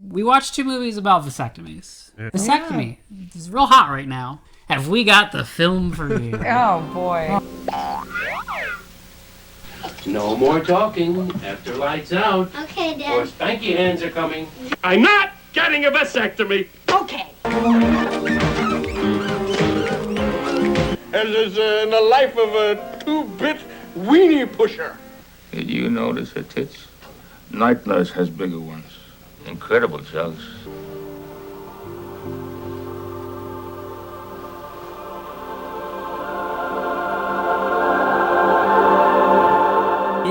We watched 2 movies about vasectomies. Yeah. Vasectomy is real hot right now. Have we got the film for you? Oh, boy. No more talking after lights out. Okay, Dad. Or spanky hands are coming. I'm not getting a vasectomy. Okay. As is in the life of a 2-bit weenie pusher. Did you notice her tits? Night Nurse has bigger ones. Incredible, Chugs.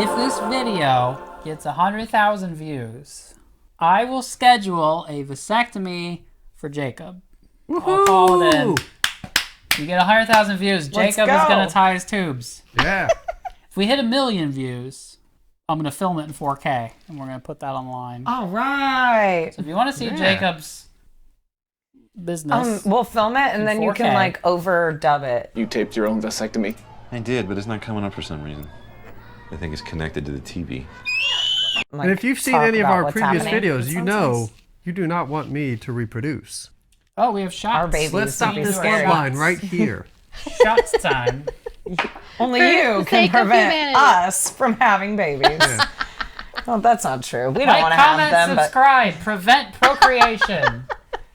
If this video gets 100,000 views, I will schedule a vasectomy for Jacob. I'll call it in. You get 100,000 views, Jacob is going to tie his tubes. Yeah. If we hit 1 million views, I'm going to film it in 4K, and we're going to put that online. All right. So if you want to see Jacob's business, we'll film it, and then 4K. You can, like, overdub it. You taped your own vasectomy? I did, but it's not coming up for some reason. I think it's connected to the TV. Like, and if you've seen any of our previous videos, you know you do not want me to reproduce. Oh, we have shots. Our babies. Let's stop this bloodline right here. Shots time. Only you can prevent us from having babies. Yeah. Well, that's not true. We don't want to have them. Subscribe. Prevent procreation.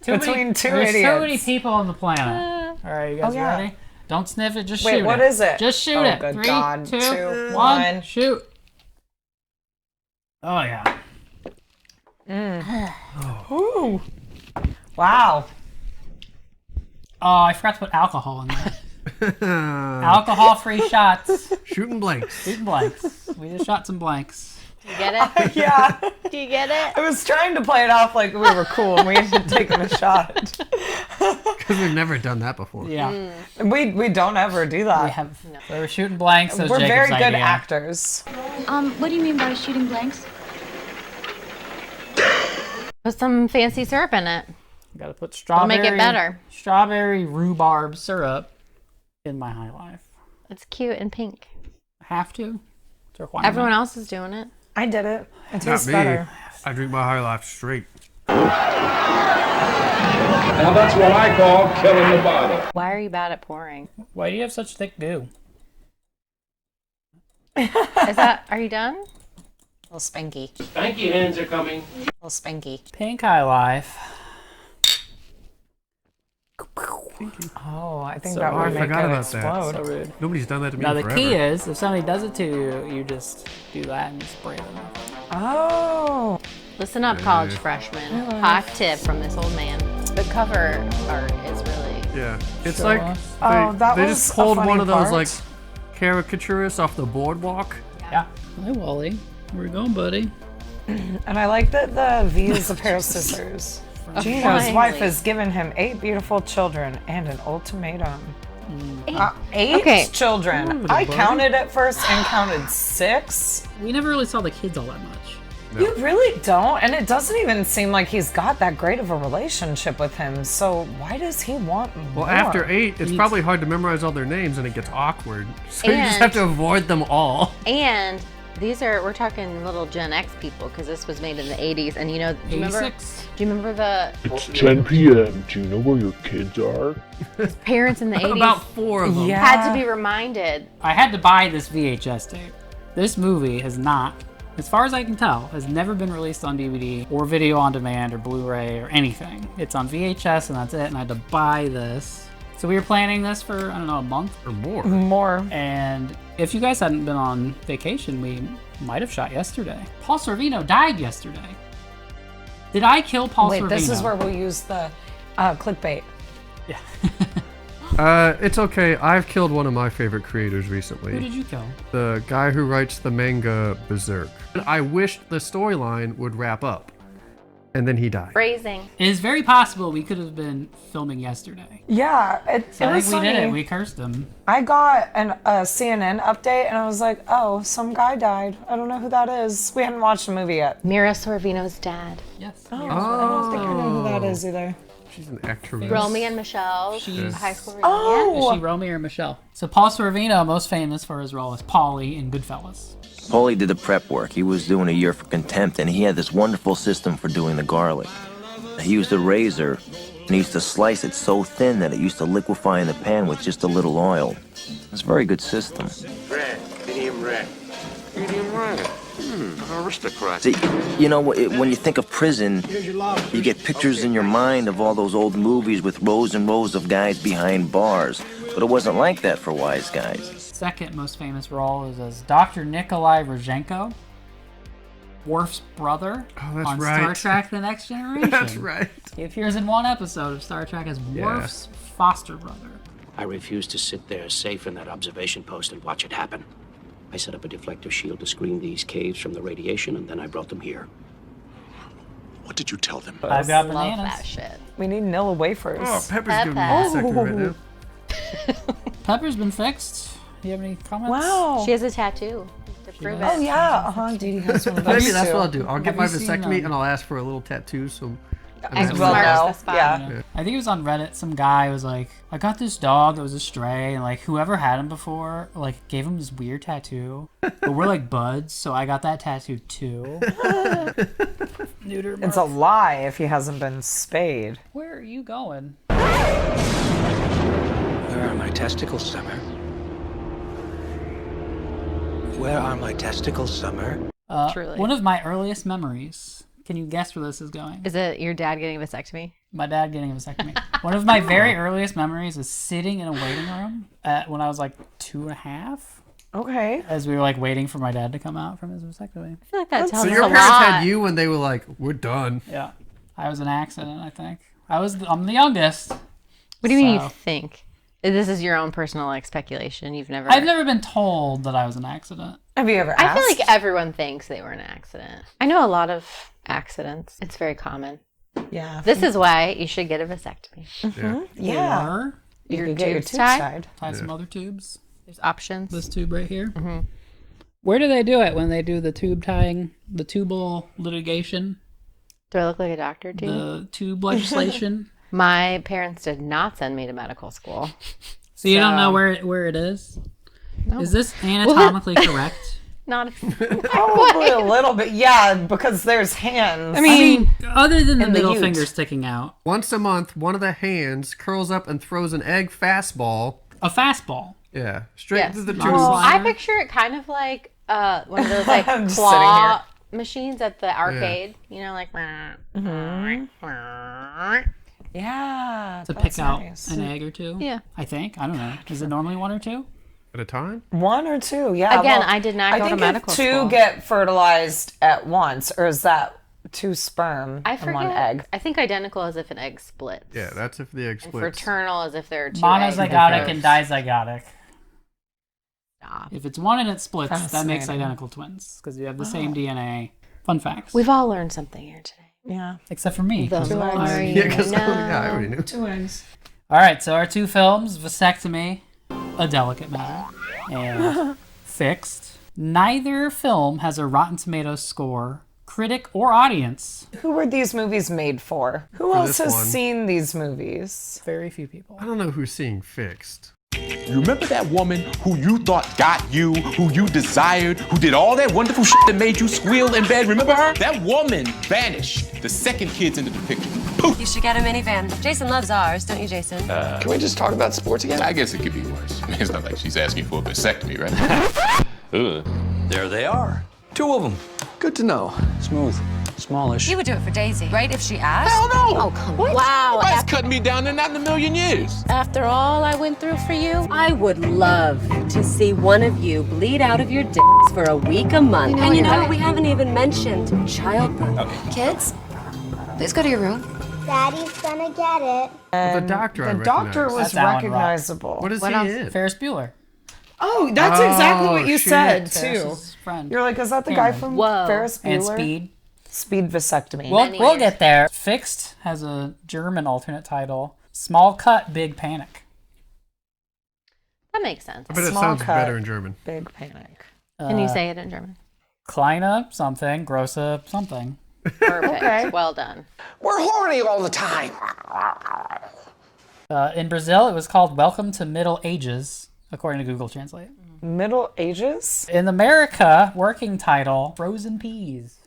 Between two idiots. There's too many people on the planet. All right, you guys ready? Don't sniff it. Just shoot it. Wait, what is it? Just shoot it. Good 3, God. 2, 1. Shoot. Oh, yeah. Ooh. Wow. Oh, I forgot to put alcohol in there. Alcohol-free shots. Shooting blanks. Shooting blanks. We just shot some blanks. Do you get it? Yeah. Do you get it? I was trying to play it off like we were cool and we had taken a shot. Because we've never done that before. Yeah. We don't ever do that. We have. No. So we're shooting blanks. So we're Jacob's very good idea. actors. What do you mean by shooting blanks? Put some fancy syrup in it. Got to put strawberry. It'll make it better. Strawberry rhubarb syrup in my high life. It's cute and pink. I have to. Everyone else is doing it. I did it. It tastes Not me. better. I drink my high life straight. Now that's what I call killing the bottle. Why are you bad at pouring? Why do you have such thick goo? Are you done? A little spanky. Spanky hands are coming. A little spanky. Pink high life. Oh, I think So that rude. would make forgot it about explode. that. So rude. Nobody's done that to me Now forever. the key is, if somebody does it to you, you just do that and you spray them. Oh. Listen up, college freshmen. Hot tip from this old man. The cover art is really... Yeah. It's Show like us. they was just a pulled funny one of those part. like caricaturists off the boardwalk. Yeah. Hi, Wally. Where you going, buddy? And I like that the V is a pair of scissors. Gino's Finally. wife has given him 8 beautiful children and an ultimatum. 8 Okay. children. Ooh, I buddy. counted at first and counted 6. We never really saw the kids all that much. You really don't, and it doesn't even seem like he's got that great of a relationship with him. So why does he want more? Well, after 8, it's probably hard to memorize all their names and it gets awkward. So you just And- have to avoid them all. And we're talking little Gen X people, because this was made in the 80s. And do you remember 86? Do you remember the It's 10 p.m. Do you know where your kids are? parents in the 80s About 4 of them. Yeah. had to be reminded? I had to buy this VHS tape. This movie has not, as far as I can tell, has never been released on DVD or video on demand or Blu-ray or anything. It's on VHS and that's it, and I had to buy this. So we were planning this for, I don't know, a month Or more. More. and if you guys hadn't been on vacation, we might have shot yesterday. Paul Sorvino died yesterday. Did I kill Paul Sorvino? Wait, this is where we'll use the clickbait. Yeah. It's okay. I've killed one of my favorite creators recently. Who did you kill? The guy who writes the manga Berserk. I wished the storyline would wrap up. And then he died. Phrasing. It is very possible we could have been filming yesterday. Yeah, it So I was think we funny. did it. We cursed him. I got a CNN update, and I was like, oh, some guy died. I don't know who that is. We hadn't watched the movie yet. Mira Sorvino's dad. Yes. I don't think I know who that is either. She's an actress. Romy and Michelle. She's- High school reunion. Oh! Is she Romy or Michelle? So Paul Sorvino, most famous for his role as Paulie in Goodfellas. Paulie did the prep work. He was doing a year for contempt, and he had this wonderful system for doing the garlic. He used a razor, and he used to slice it so thin that it used to liquefy in the pan with just a little oil. It's a very good system. Rare, medium rare. Medium rare. Aristocrat. See, you know, when you think of prison, you get pictures in your mind of all those old movies with rows and rows of guys behind bars. But it wasn't like that for Wise Guys. Second most famous role is as Dr. Nikolai Rozhenko, Worf's brother on Star Trek The Next Generation. That's right. He appears in one episode of Star Trek as Worf's foster brother. I refused to sit there safe in that observation post and watch it happen. I set up a deflector shield to screen these caves from the radiation, and then I brought them here. What did you tell them? I've got Love bananas. that shit. We need Nilla wafers. Oh, Pepper's giving me a second right now. Pepper's been fixed. Do you have any comments? Wow. She has a tattoo to prove it. Oh yeah, Dee Dee has one of those Maybe that's too. what I'll do. I'll get Have my you seen, vasectomy and I'll ask for a little tattoo. So. X marks the spot. Yeah. I think it was on Reddit. Some guy was like, I got this dog that was a stray, and like whoever had him before, like gave him this weird tattoo. But we're like buds, so I got that tattoo too. Neuter It's a lie if he hasn't been spayed. Where are you going? Where are my testicles, Summer? Where are my testicles, Summer? Truly. One of my earliest memories. Can you guess where this is going? Is it your dad getting a vasectomy? My dad getting a vasectomy. One of my very earliest memories is sitting in a waiting room when I was like 2.5. Okay. As we were like waiting for my dad to come out from his vasectomy. I feel like that tells So us your a parents lot. had you when they were like, "We're done." Yeah, I was an accident. I think I'm the youngest. What do you mean you think? This is your own personal like speculation. You've never. I've never been told that I was an accident. Have you ever I asked? feel like everyone thinks they were an accident. I know a lot of accidents. It's very common. Yeah. This is why you should get a vasectomy. Yeah. Or You Your could get your tubes tubes tied. tie some other tubes. There's options. This tube right here. Where do they do it when they do the tube tying, the tubal litigation, Do I look like a doctor to you? the tube legislation? My parents did not send me to medical school. So you don't know where it is? No. Is this anatomically correct? Not Probably a little bit, yeah, because there's hands. I mean, other than the and the middle ute. finger sticking out. Once a month, one of the hands curls up and throws an egg fastball. A fastball. Yeah, straight Yes. to the tube. Well, I picture it kind of like one of those like I'm just claw machines at the arcade. You know, like. Yeah. To that's pick out nice. an egg or two. Yeah. I think. I don't know. Is it normally one or two? At a time? One or two, yeah. Again, I did not go to medical I think if school. two get fertilized at once, or is that two sperm I and forget. one egg? I think identical as if an egg splits. Yeah, that's if the egg And splits. fraternal as if there are two eggs. Monozygotic and dizygotic. Stop. If it's one and it splits, that makes Fascinating. identical twins because you have the same DNA. Fun facts. We've all learned something here today. Yeah. Except for me. The 'cause more I- you Yeah, because know. I already knew. Two eggs. All right, so our two films, Vasectomy, A Delicate Matter, and Fixed. Neither film has a Rotten Tomatoes score, critic or audience. Who were these movies made for? Who For else this has one. seen these movies? Very few people. I don't know who's seeing Fixed. You remember that woman who you thought got you, who you desired, who did all that wonderful shit that made you squeal in bed? Remember her? That woman vanished. The second kid's into the picture. Poof! You should get a minivan. Jason loves ours, don't you, Jason? Can we just talk about sports again? I guess it could be worse. I mean, it's not like she's asking for a vasectomy, right? Ugh. There they are. Two of them. Good to know. Smooth. Smallish. You would do it for Daisy, right? If she asked? Hell no! Oh, come on. Wow. Nobody's cutting me down there, not in a million years. After all I went through for you, I would love to see one of you bleed out of your dicks for a week, a month. And you know what? We haven't even mentioned childbirth. Okay. Kids, please go to your room. Daddy's gonna get it. The doctor I The doctor recognize. was That's Alan Ruck. recognizable. What is What he else? in? Ferris Bueller. Oh, that's exactly what you shit. said, Ferris' too. friend. You're like, is that the guy Cameron. from Whoa. Ferris Bueller? And Speed. Speed vasectomy. We'll get there. Fixed has a German alternate title. Small Cut, Big Panic. That makes sense. I bet it Small sounds cut. better in German. Big panic. Can you say it in German? Kleine something, grosse something. Perfect. Okay. Well done. We're horny all the time. In Brazil, it was called Welcome to Middle Ages, according to Google Translate. Middle Ages? In America, working title, Frozen Peas.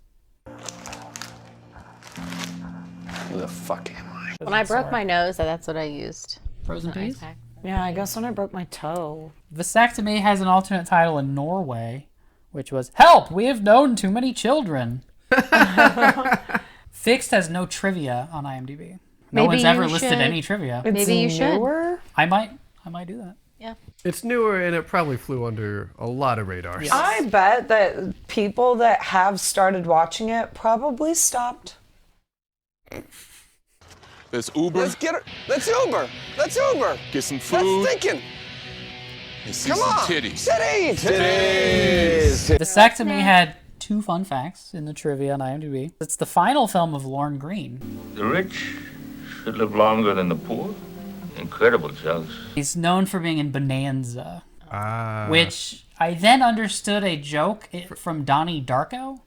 Who the fuck am I? When I broke my nose, that's what I used. Frozen peas? Yeah, I guess when I broke my toe. Vasectomy has an alternate title in Norway, which was Help! We have known too many children. Fixed has no trivia on IMDb. No one's ever listed any trivia. Maybe you should. I might do that. Yeah. It's newer and it probably flew under a lot of radars. Yes. I bet that people that have started watching it probably stopped. There's Uber. Let's get her. Let's Uber. Let's Uber. Get some food. That's thinking. And see Come some on. titties. Titties. Vasectomy had 2 fun facts in the trivia on IMDb. It's the final film of Lorne Greene. The rich should live longer than the poor. Incredible jokes. He's known for being in Bonanza, which I then understood a joke from Donnie Darko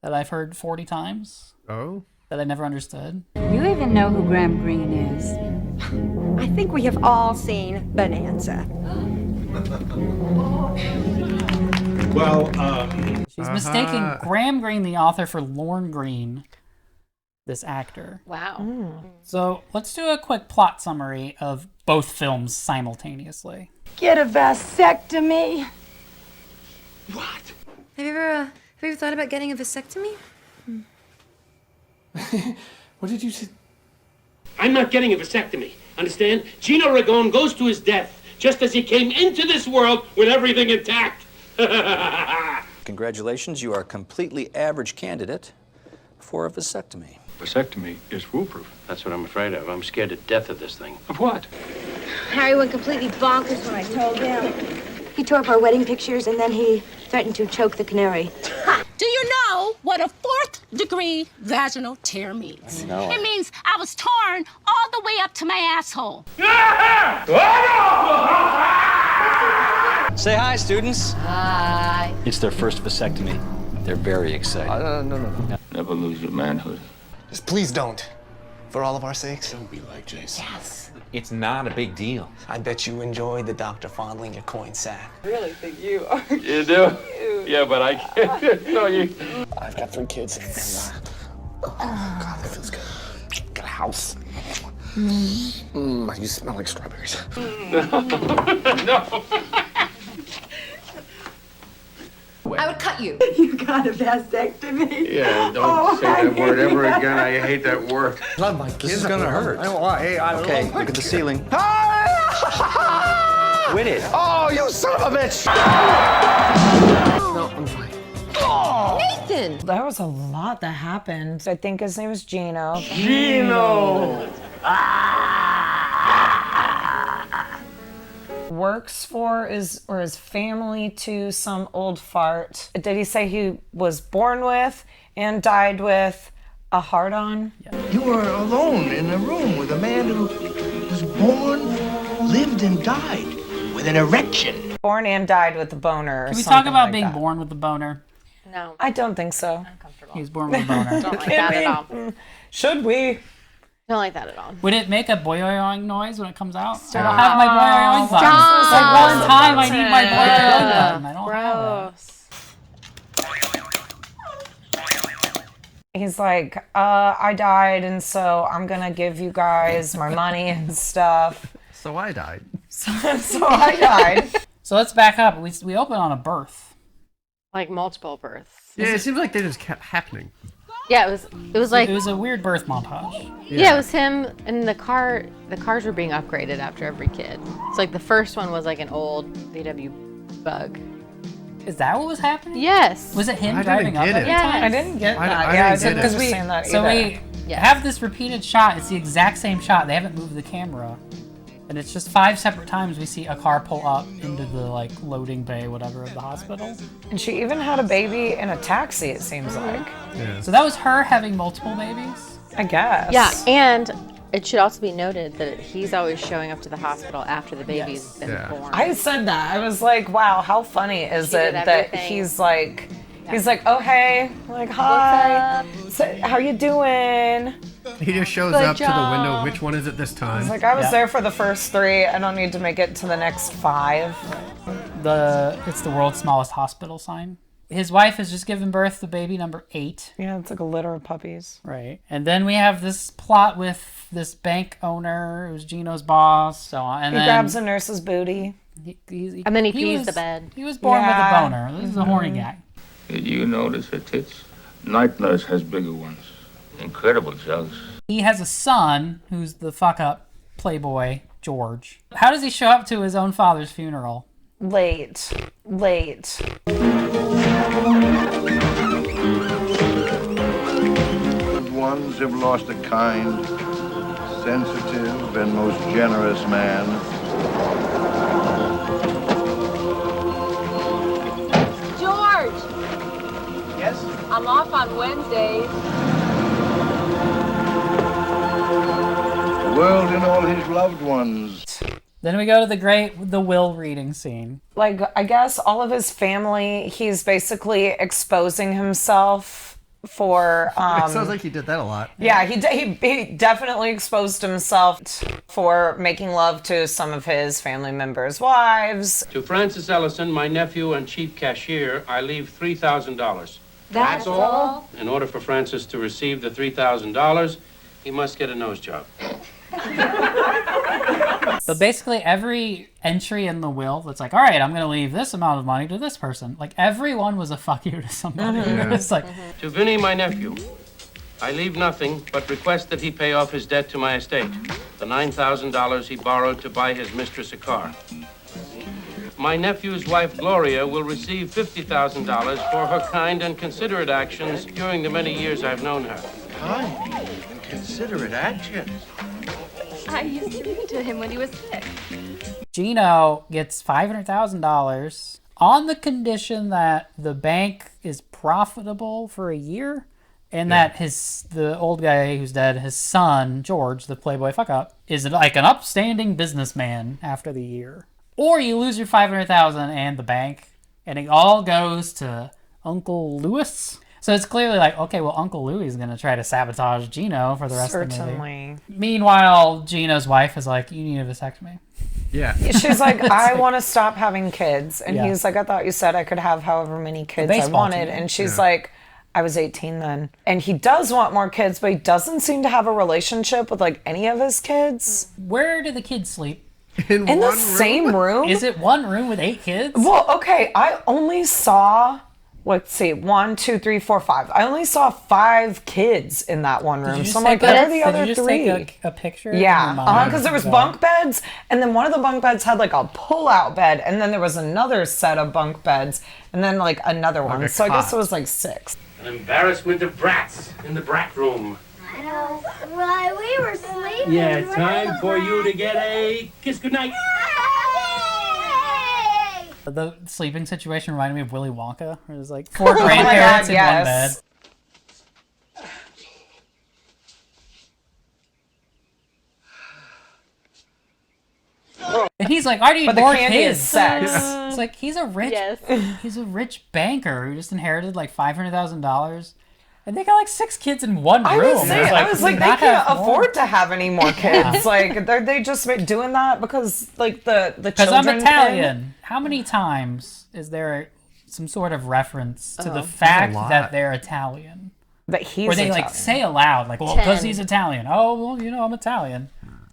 that I've heard 40 times. Oh? That I never understood. You even know who Graham Greene is. I think we have all seen Bonanza. Well, She's mistaking Graham Greene, the author, for Lorne Greene, this actor. Wow. So let's do a quick plot summary of both films simultaneously. Get a vasectomy. Have you ever thought about getting a vasectomy? what did you say? I'm not getting a vasectomy. Understand? Gino Ragone goes to his death just as he came into this world with everything intact. Congratulations, you are a completely average candidate for a vasectomy. Vasectomy is foolproof. That's what I'm afraid of. I'm scared to death of this thing. Of what? Harry went completely bonkers when I told him. He tore up our wedding pictures and then he threatened to choke the canary. Do you know what a 4th-degree vaginal tear means? No. It means I was torn all the way up to my asshole. Say hi, students. Hi. It's their first vasectomy. They're very excited. No. Never lose your manhood. Just please don't. For all of our sakes. Don't be like Jason. Yes. It's not a big deal. I bet you enjoyed the doctor fondling your coin sack. I really think you are You do? Yeah, but I can't. No, you. I've got 3 kids. And, oh, God, that feels good. Got a house. You smell like strawberries. No. I would cut you. You got a vasectomy. Yeah, don't say that word ever again. I hate that word. This is gonna hurt. Okay, look at the ceiling. Win it. Oh, you son of a bitch! No, I'm fine. Nathan! That was a lot that happened. I think his name is Gino. Gino! Works for is family to some old fart. Did he say he was born with and died with a heart-on? You were alone in a room with a man who was born, lived, and died with an erection. Born and died with a boner. Can we talk about being born with a boner? No. I don't think so. He was born with a boner. Don't like that at all. Should we? Don't like that at all. Would it make a boing noise when it comes out? I don't have my boing button. Stop. Like one time I need my boing button. I don't Gross. He's like, I died, and so I'm gonna give you guys my money and stuff. So I died. So I died. So let's back up. We open on a birth. Like multiple births. Yeah, it seems like they just kept happening. Yeah, it was like it was a weird birth montage. Yeah, it was him and the car. The cars were being upgraded after every kid. So like the first one was like an old VW Bug. Is that what was happening? Yes. Was it him driving up every Yes. time? I didn't get that. I Yeah, I didn't didn't get it. understand that So either. we have this repeated shot. It's the exact same shot. They haven't moved the camera. And it's just 5 separate times we see a car pull up into the like loading bay, whatever, of the hospital. And she even had a baby in a taxi, it seems like. Yeah. So that was her having multiple babies? I guess. Yeah, and it should also be noted that he's always showing up to the hospital after the baby's been born. I said that. I was like, wow, how funny is She it did that everything. he's like, oh, hey. I'm like, hi. So, how you doing? He just shows Good up to the job. window. Which one is it this time? He's like, I was there for the first 3. I don't need to make it to the next 5. It's the world's smallest hospital sign. His wife has just given birth to baby number 8. Yeah, it's like a litter of puppies. Right. And then we have this plot with this bank owner who's Gino's boss. So on. And he then grabs a nurse's booty. And then he pees the bed. He was born with a boner. This is a horny guy. Did you notice her tits? Night nurse has bigger ones. Incredible jugs. He has a son who's the fuck-up playboy, George. How does he show up to his own father's funeral? Late. Ones have lost a kind, sensitive, and most generous man. George! Yes? I'm off on Wednesdays. The world and all his loved ones. Then we go to the will reading scene. Like, I guess all of his family, he's basically exposing himself for... It sounds like he did that a lot. Yeah, he definitely exposed himself for making love to some of his family members' wives. To Francis Ellison, my nephew and chief cashier, I leave $3,000. That's all? In order for Francis to receive the $3,000, he must get a nose job. So basically every entry in the will that's like, all right, I'm going to leave this amount of money to this person. Like, everyone was a fuck you to somebody. It's like... To Vinny, my nephew, I leave nothing but request that he pay off his debt to my estate. The $9,000 he borrowed to buy his mistress a car. My nephew's wife, Gloria, will receive $50,000 for her kind and considerate actions during the many years I've known her. Kind and considerate actions. I used to read to him when he was sick. Gino gets $500,000 on the condition that the bank is profitable for a year, and that the old guy who's dead, his son, George, the playboy fuck-up, is like an upstanding businessman after the year. Or you lose your $500,000 and the bank, and it all goes to Uncle Louis. So it's clearly like, okay, well, Uncle Louis is going to try to sabotage Gino for the rest of the movie. Meanwhile, Gino's wife is like, you need a vasectomy. Yeah. She's like, I want to stop having kids. And Yeah. he's like, I thought you said I could have however many kids I baseball wanted. team. And she's like, I was 18 then. And he does want more kids, but he doesn't seem to have a relationship with like any of his kids. Where do the kids sleep? In the same room? Is it one room with 8 kids? Well, okay, I only saw, let's see, 1, 2, 3, 4, 5. I only saw 5 kids in that one room. So I'm like, where are the other 3? Did you just take a picture? Yeah, because there was bunk beds, and then one of the bunk beds had like a pull-out bed, and then there was another set of bunk beds, and then like another one. a So I guess cot. it was like 6. An embarrassment of brats in the brat room. I know. Right, we were sleeping. Yeah, time for you to get a kiss goodnight. The sleeping situation reminded me of Willy Wonka, where there's like 4 grandparents in one bed. And he's like, I need But the more candy is kids. sex. It's like he's a rich banker who just inherited like $500,000, and they got like 6 kids in one room. I was saying, I was like, they can't have more. afford to have any more kids. Like, are they just doing that because like the Because children I'm Italian. How many times is there some sort of reference to Oh. the fact There's a lot. that they're Italian? That he's Where they like Italian. say aloud, like, well, because 10. he's Italian. Oh, well, you know, I'm Italian.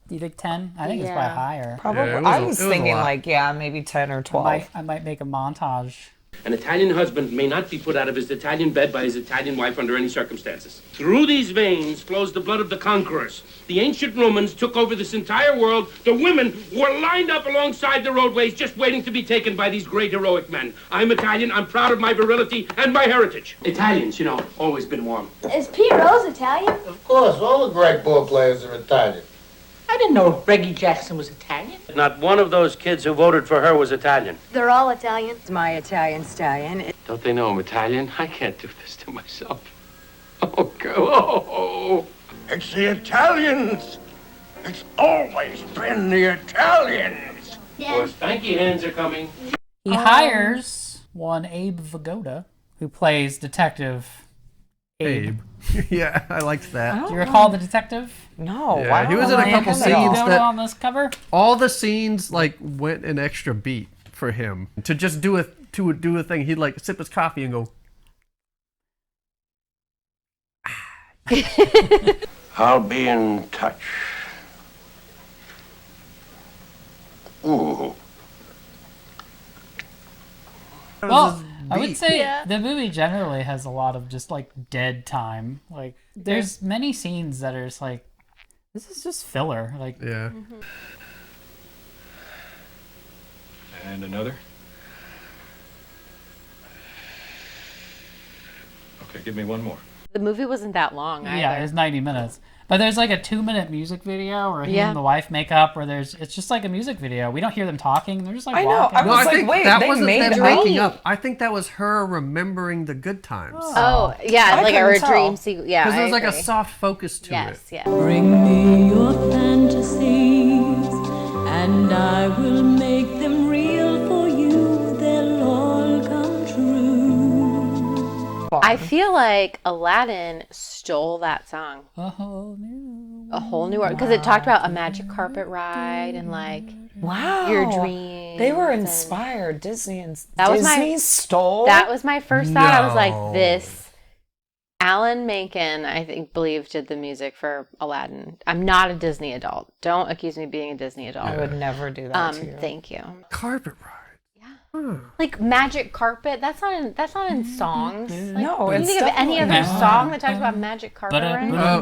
Do you think 10? I think it's probably higher. Probably. I was thinking like, yeah, maybe 10 or 12. I might make a montage. An Italian husband may not be put out of his Italian bed by his Italian wife under any circumstances. Through these veins flows the blood of the conquerors. The ancient Romans took over this entire world. The women were lined up alongside the roadways just waiting to be taken by these great heroic men. I'm Italian. I'm proud of my virility and my heritage. Italians, you know, always been warm. Is Pete Rose Italian? Of course, all the great ball players are Italian. I didn't know Reggie Jackson was Italian. Not one of those kids who voted for her was Italian. They're all Italian. It's my Italian stallion. Don't they know I'm Italian? I can't do this to myself. Oh, God. Oh. It's the Italians. It's always been the Italians. Or stanky hands are coming. He hires one Abe Vigoda, who plays Detective Abe. Yeah, I liked that. Do you recall the detective? No. Yeah, he was in a couple scenes that on this cover. all the scenes like went an extra beat for him to just do a to do a thing, he'd like sip his coffee and go. I'll be in touch. Ooh. Well, I would say the movie generally has a lot of just like dead time. Like there's many scenes that are just like, this is just filler. Like yeah. And another. Okay, give me one more. The movie wasn't that long either. Yeah, it's 90 minutes. But there's like a 2-minute music video where he Yeah. and the wife make up where it's just like a music video. We don't hear them talking. They're just like I know. walking. I was like, wait, that they wasn't made them out? making up. I think that was her remembering the good times. Oh, yeah, I like couldn't a tell. dream sequence. Yeah, Because I there's like a agree. soft focus to it. Yes. Bring me your fantasies, and I will make them real for you. They'll all come true. I feel like Aladdin stole that song. A whole new world. Because it talked about a magic carpet ride and like your dreams. They were inspired. Disney Disney stole. That was my first thought. I was like, No. this. Alan Menken, I believe, did the music for Aladdin. I'm not a Disney adult. Don't accuse me of being a Disney adult. I would never do that to you. Thank you. Carpet ride. Like magic carpet. That's not in songs. Like, No, can you it's think of any other definitely- song that talks about magic carpet ride? No,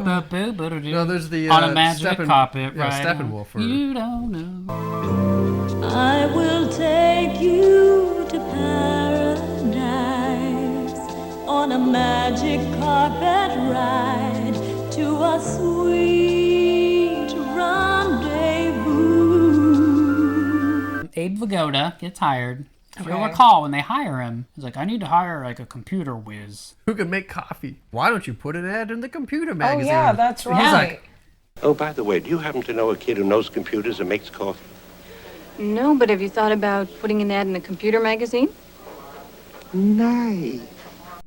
there's the on a magic carpet yeah, ride. Steppenwolf. Or, You don't know. I will take you to paradise on a magic carpet ride to a sweet rendezvous. Abe Vigoda gets hired. If you'll Okay. recall, when they hire him, he's like, I need to hire like a computer whiz. who can make coffee? Why don't you put an ad in the computer Oh magazine? yeah, that's right. He's like, Oh, by the way, do you happen to know a kid who knows computers and makes coffee? No, but have you thought about putting an ad in a computer magazine? Nice.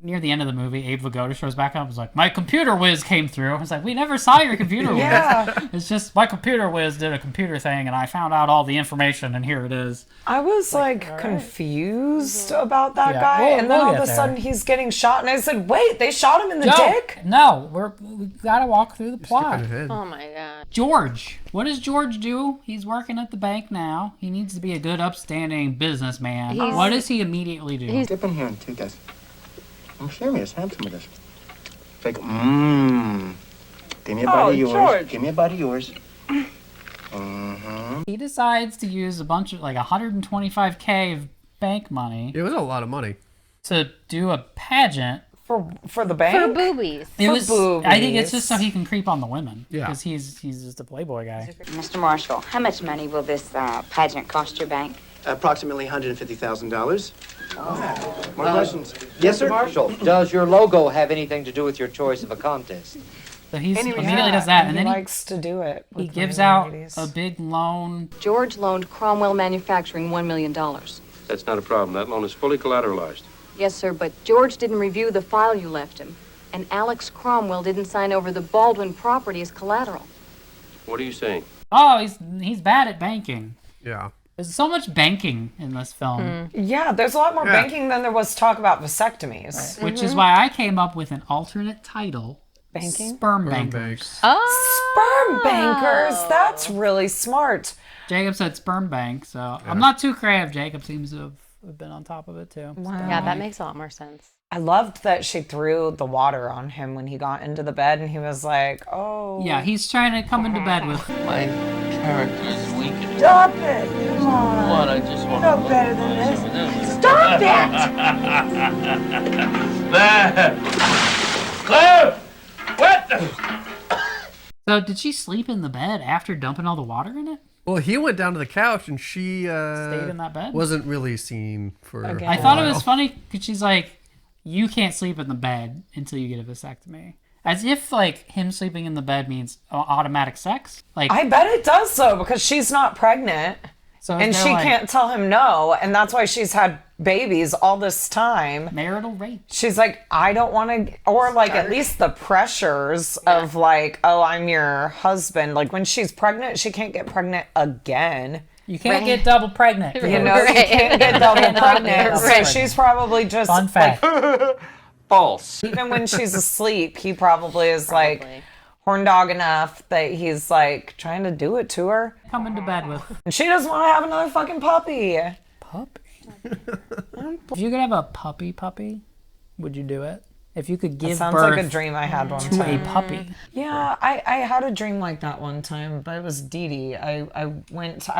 Near the end of the movie, Abe Vigoda shows back up and is like, my computer whiz came through. I was like, we never saw your computer whiz. Yeah. It's just, my computer whiz did a computer thing and I found out all the information and here it is. I was like confused about that Yeah, guy, we'll- and then we'll all of get a there. sudden he's getting shot, and I said, "Wait, they shot him in the No, dick." no, we gotta walk through the plot. Oh my god. George. What does George do? He's working at the bank now. He needs to be a good, upstanding businessman. He's- What does he immediately do? Dip in here and take this. I'm serious. Have some of this. Take. Give me a bite of yours. George. Give me a bite of yours. Mm-hmm. He decides to use a bunch of, like, $125K of bank money it was a lot of money. to do a pageant. For the bank? For boobies. It For was. boobies. I think it's just so he can creep on the women. Yeah. Because he's just a playboy guy. Mr. Marshall, how much money will this pageant cost your bank? Approximately $150,000. More questions? Yes, sir. Marshall, does your logo have anything to do with your choice of a contest? So he And he- immediately yeah, does that, and he then he likes to do it. He with gives minor out ladies. a big loan. George loaned Cromwell Manufacturing $1 million. That's not a problem. That loan is fully collateralized. Yes, sir, but George didn't review the file you left him. And Alex Cromwell didn't sign over the Baldwin property as collateral. What are you saying? Oh, he's bad at banking. Yeah. There's so much banking in this film, Yeah, there's a lot more Yeah. banking than there was talk about vasectomies. which is why I came up with an alternate title. Banking? Sperm Sperm bankers. Oh. Sperm bankers. That's really smart. Jacob said sperm bank, so I'm not too creative. Jacob seems to have been on top of it too. Wow. Yeah, that makes a lot more sense. I loved that she threw the water on him when he got into the bed, and he was like, "Oh." Yeah, he's trying to come into bed with. My character is weak and Stop it! Come on. what? I just want No to better than this. Stop it! There! Claire! What the? So did she sleep in the bed after dumping all the water in it? Well, he went down to the couch and she Stayed in that bed? wasn't really seen for. Again. I thought it was funny because she's like, you can't sleep in the bed until you get a vasectomy. As if, like, him sleeping in the bed means automatic sex. Like, I bet it does so because she's not pregnant, so and they're she like, can't tell him no, and that's why she's had babies all this time. marital rape. She's like, I don't want to, or like at least the pressures of like, oh, I'm your husband. Like when she's pregnant, she can't get pregnant again. You can't get double pregnant. You know, you can't get double pregnant. So she's probably just Fun fact. false. Even when she's asleep, he probably is like horn dog enough that he's like trying to do it to her. Coming to bed with. And she doesn't want to have another fucking puppy. Puppy? If you could have a puppy, would you do it? If you could give sounds birth like a dream I had one to time. a puppy. Yeah, I had a dream like that one time, but it was Dee Dee. I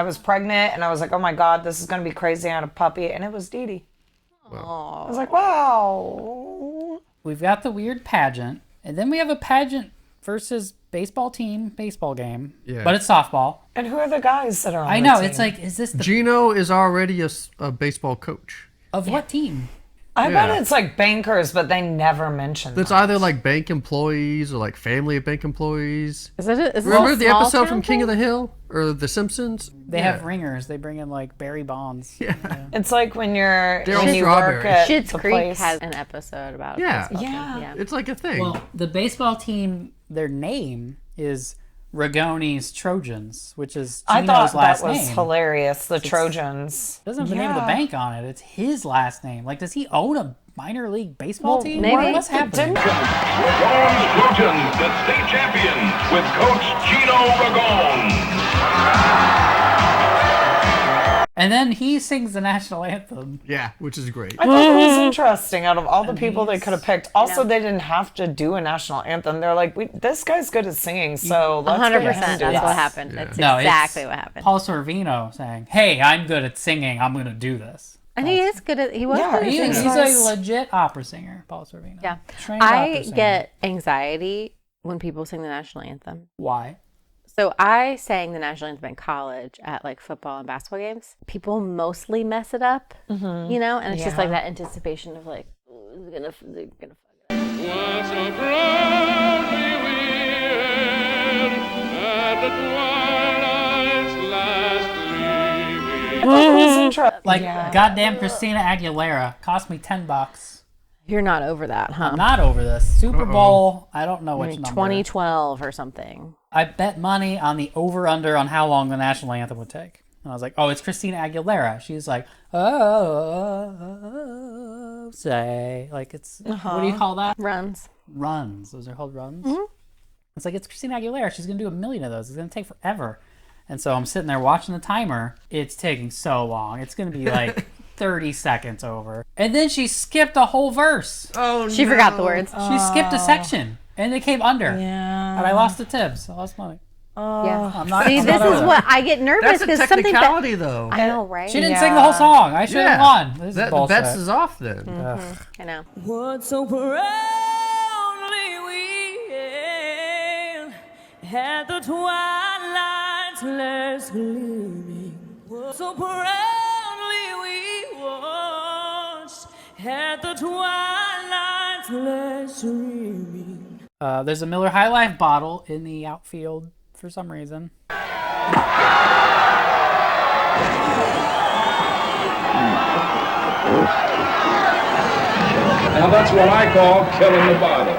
was pregnant and I was like, oh my God, this is going to be crazy. I had a puppy, and it was Dee Dee. I was like, wow. We've got the weird pageant, and then we have a pageant versus baseball team, baseball game. Yeah. But it's softball. And who are the guys that are on I the know, team? it's like, is this the... Gino is already a baseball coach. Of what team? I bet it's like bankers, but they never mention It's either like bank employees or like family of bank employees. Is it Remember the episode from King of the Hill or The Simpsons? They have ringers. They bring in like Barry Bonds. Yeah. It's like when you work Strawberry. at Schitt's the Creek place. has an episode about Yeah. baseball team. Yeah. It's like a thing. Well, the baseball team, their name is Rigoni's Trojans, which is I Gino's thought last that was name. hilarious. The Trojans. It doesn't have the name of the bank on it. It's his last name. Like, does he own a minor league baseball team? maybe. What's happening? Ragon's Trojans, the state champions, with Coach Gino Ragon. And then he sings the national anthem. Yeah, which is great. I thought it was interesting. Out of all the people they could have picked, also they didn't have to do a national anthem. They're like, this guy's good at singing, so let's 100%. get him to do That's what this. happened. That's It's exactly what happened. Paul Sorvino saying, "Hey, I'm good at singing. I'm going to do this." And he is good at. He was good at He's singing. a legit opera singer, Paul Sorvino. Yeah. Trained opera I singer. get anxiety when people sing the national anthem. Why? So I sang the national anthem in college at like football and basketball games. People mostly mess it up, you know, and it's just like that anticipation of like, ooh, they're gonna fuck it up. Once so proudly we hailed at the twilight's last gleaming. Like goddamn Christina Aguilera cost me $10. You're not over that, huh? I'm not over this. Super Bowl, I don't know which Maybe number. 2012 or something. I bet money on the over-under on how long the national anthem would take. And I was like, oh, it's Christina Aguilera. She's like, oh, say. Like, it's, what do you call that? Runs. Runs. Those are called runs? Mm-hmm. It's like, it's Christina Aguilera. She's going to do 1 million of those. It's going to take forever. And so I'm sitting there watching the timer. It's taking so long. It's going to be like 30 seconds over. And then she skipped a whole verse. Oh, She forgot the words. She skipped a section. And they came under. Yeah. And I lost the tips. I lost money. Yeah. I'm not, See, I'm this not over is that. what I get nervous That's a because something technicality, though. I know, right? She didn't sing the whole song. I should have won. This is The bullshit. bets is off then. I know. What so proudly we hailed at the twilight's last gleaming. What so proudly we watched at the twilight's last streaming. There's a Miller High Life bottle in the outfield for some reason. Now that's what I call killing the bottle.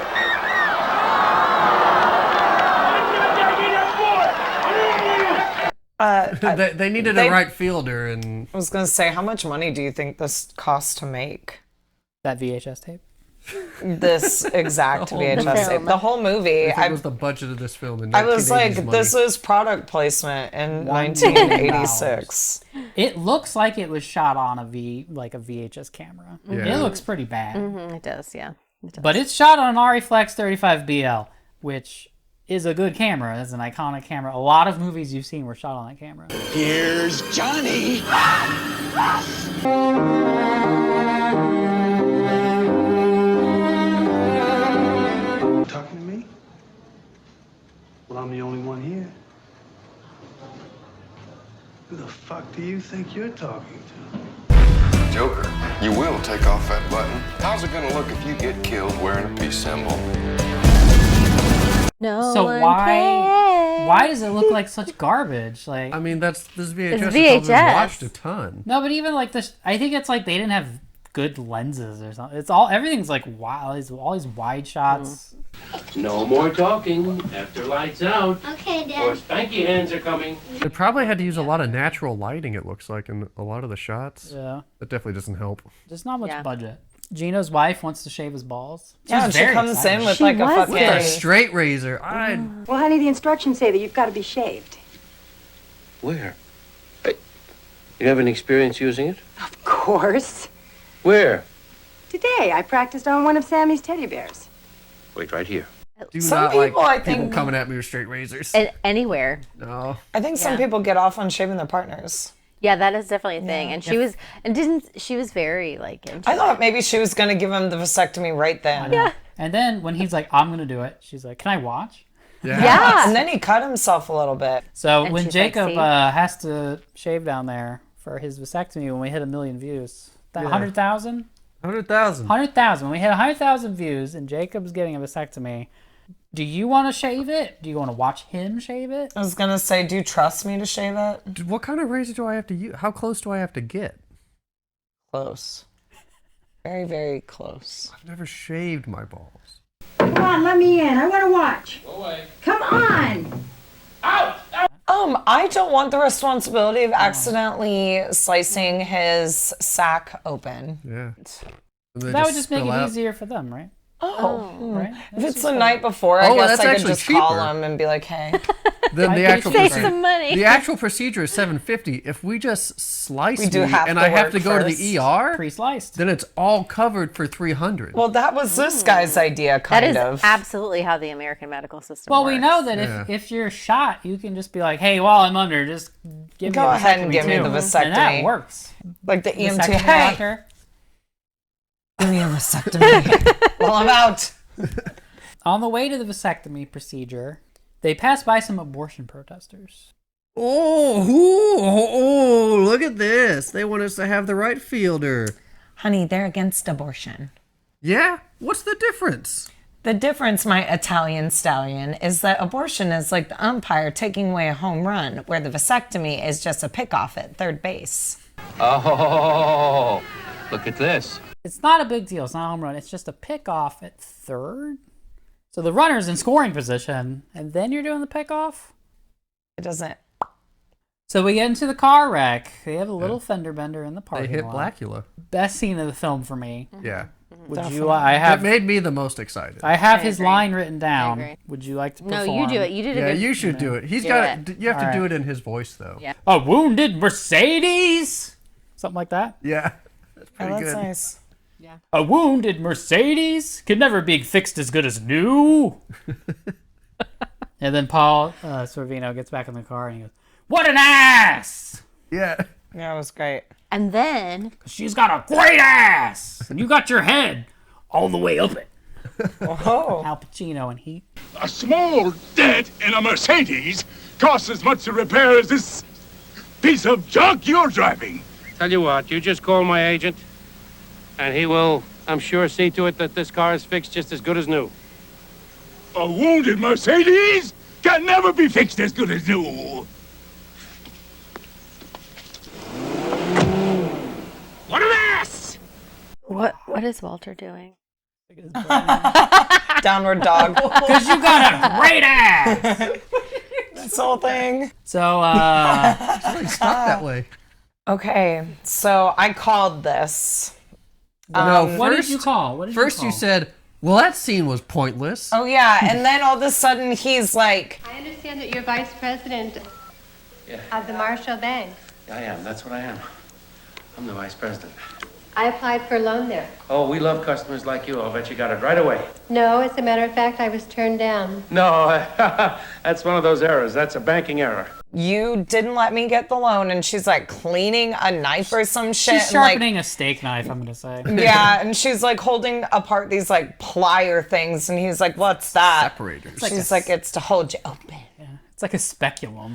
They needed a right fielder, and I was gonna say, how much money do you think this cost to make? That VHS tape? This exact The whole VHS tape. The whole movie. I think it was the budget of this film in I was like, 1980s money. this is product placement in 1986. It looks like it was shot on a VHS camera. Yeah. It looks pretty bad. It does, yeah. It does. But it's shot on an Ariflex 35BL, which is a good camera. It's an iconic camera. A lot of movies you've seen were shot on that camera. Here's Johnny. Talking to me? Well, I'm the only one here. Who the fuck do you think you're talking to? Joker, you will take off that button. How's it gonna look if you get killed wearing a peace symbol? No. So one why does it look like such garbage? Like, I mean, this VHS. It's is probably VHS. watched a ton. no, but even like this, I think it's like they didn't have good lenses or something. It's all everything's like wow. All these wide shots. No more talking after lights out. Okay, Or spanky hands are coming. They probably had to use a lot of natural lighting, it looks like, in a lot of the shots. Yeah. That definitely doesn't help. There's not much budget. Gino's wife wants to shave his balls. Yeah, and she comes in with like a fucking... With a straight razor. Well, honey, the instructions say that you've got to be shaved. Where? You have any experience using it? Of course. Where? Today, I practiced on one of Sammy's teddy bears. Wait, right here. Do Some not people, like I think- people coming at me with straight razors. Anywhere. No. I think some people get off on shaving their partners. Yeah, that is definitely a thing. Yeah. And she was very like into I thought maybe she was going to give him the vasectomy right then. Yeah. And then when he's like, I'm gonna do it, she's like, can I watch? Yeah. And then he cut himself a little bit. So And when she's like, Jacob "See?" has to shave down there for his vasectomy, when we hit 1 million views, that 100,000? 100,000. 100,000. When we hit 100,000 views and Jacob's getting a vasectomy, do you want to shave it? Do you want to watch him shave it? I was going to say, do you trust me to shave it? What kind of razor do I have to use? How close do I have to get? Close. Very, very close. I've never shaved my balls. Come on, let me in. I want to watch. Go away. Come on. I don't want the responsibility of accidentally slicing his sack open. Yeah. That would just make it easier for them, right? Right? If it's the night before, I guess I could just call him and be like, hey. Then the actual save some money. The actual procedure is $750. If we just slice We do me half and the I have work to go first. to the ER, pre-sliced, then it's all covered for $300. Well, that was this guy's idea, kind That is of. absolutely how the American medical system Well, works. we know that if you're shot, you can just be like, hey, while I'm under, just give me Go a ahead and vasectomy give me too. the vasectomy. And that works. Like the EMT, Vasectomy hey, doctor. give me a vasectomy while I'm out. On the way to the vasectomy procedure, they pass by some abortion protesters. Oh, look at this. They want us to have the right fielder. Honey, they're against abortion. Yeah? What's the difference? The difference, my Italian stallion, is that abortion is like the umpire taking away a home run, where the vasectomy is just a pickoff at third base. Oh, look at this. It's not a big deal. It's not a home run. It's just a pickoff at third. So the runner's in scoring position, and then you're doing the pickoff? It doesn't. So we get into the car wreck. They have a little fender bender in the They parking hit lot. Blackula. Best scene of the film for me. Yeah. Would you? I have. It made me the most excited. I have I his agree. line written I down. agree. Would you like to No, perform? you do it. You did a Yeah, good. you should do it. He's Do got it. it. You have to All do right. it in his voice, though. Yeah. A wounded Mercedes? Something like that? Yeah. That's pretty Oh, that's good. nice. Yeah. A wounded Mercedes could never be fixed as good as new. And then Paul Sorvino gets back in the car and he goes, "What an ass!" Yeah. Yeah, it was great. And then She's got a great ass, and you got your head all the way up it. Oh. Al Pacino and Heat. A small dent in a Mercedes costs as much to repair as this piece of junk you're driving. Tell you what, you just call my agent, and he will, I'm sure, see to it that this car is fixed just as good as new. A wounded Mercedes can never be fixed as good as new. What an ass! what is Walter doing? Downward dog. Because you got a great ass. This whole thing. So, It's really stuck that way. Okay, so I called this. No, what did first- you call? What did First you you call? said, well, that scene was pointless. Oh, yeah, and then all of a sudden he's like, I understand that you're vice president Yeah. of the Marshall Bank. I am. That's what I am. I'm the vice president. I applied for a loan there. Oh, we love customers like you. I'll bet you got it right away. No, as a matter of fact, I was turned down. No, that's one of those errors. That's a banking error. you didn't let me get the loan, and she's like cleaning a knife or some shit. She's and, like, sharpening a steak knife, I'm gonna say. yeah, and she's like holding apart these like plier things, and he's like, "What's that?" Separators. She's like, "It's to hold you open." It's like a speculum.